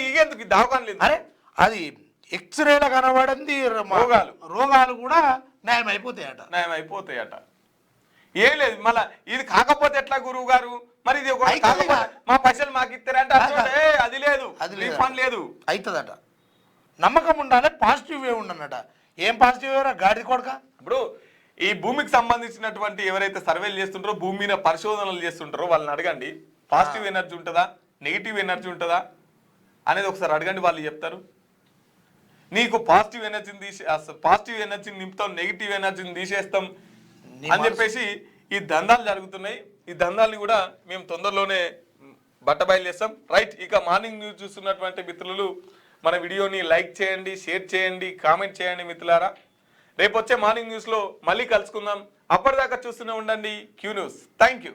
ఇగేందుకు దవాఖాన లేదు. అరే అది ఎక్స్రేలో కనబడింది, రోగాలు కూడా నయం అయిపోతాయట. ఏం లేదు. మళ్ళా ఇది కాకపోతే ఎట్లా గురువు గారు, మరి ఇది మా పైసలు మాకు ఇస్తారంటే అది లేదు, రీఫండ్ లేదు. అవుతుందట. నమ్మకం ఉండాలి, పాజిటివ్ వే ఉండనట. ఏం పాజిటివ్ వేరా గాడి కొడక. ఇప్పుడు ఈ భూమికి సంబంధించినటువంటి ఎవరైతే సర్వేలు చేస్తుంటారో, భూమి మీద పరిశోధనలు చేస్తుంటారో వాళ్ళని అడగండి, పాజిటివ్ ఎనర్జీ ఉంటుందా, నెగిటివ్ ఎనర్జీ ఉంటుందా అనేది ఒకసారి అడగండి, వాళ్ళు చెప్తారు. నీకు పాజిటివ్ ఎనర్జీని నింపుతాం, నెగిటివ్ ఎనర్జీని తీసేస్తాం అని చెప్పేసి ఈ దందాలు జరుగుతున్నాయి. ఈ దందాలని కూడా మేము తొందరలోనే బట్టబయలు చేస్తాం. రైట్, ఇక మార్నింగ్ న్యూస్ చూస్తున్నటువంటి మిత్రులు మన వీడియోని లైక్ చేయండి, షేర్ చేయండి, కామెంట్ చేయండి మిత్రులారా. రేపు వచ్చే మార్నింగ్ న్యూస్లో మళ్ళీ కలుసుకుందాం. అప్పటిదాకా చూస్తూనే ఉండండి క్యూ న్యూస్. Thank you.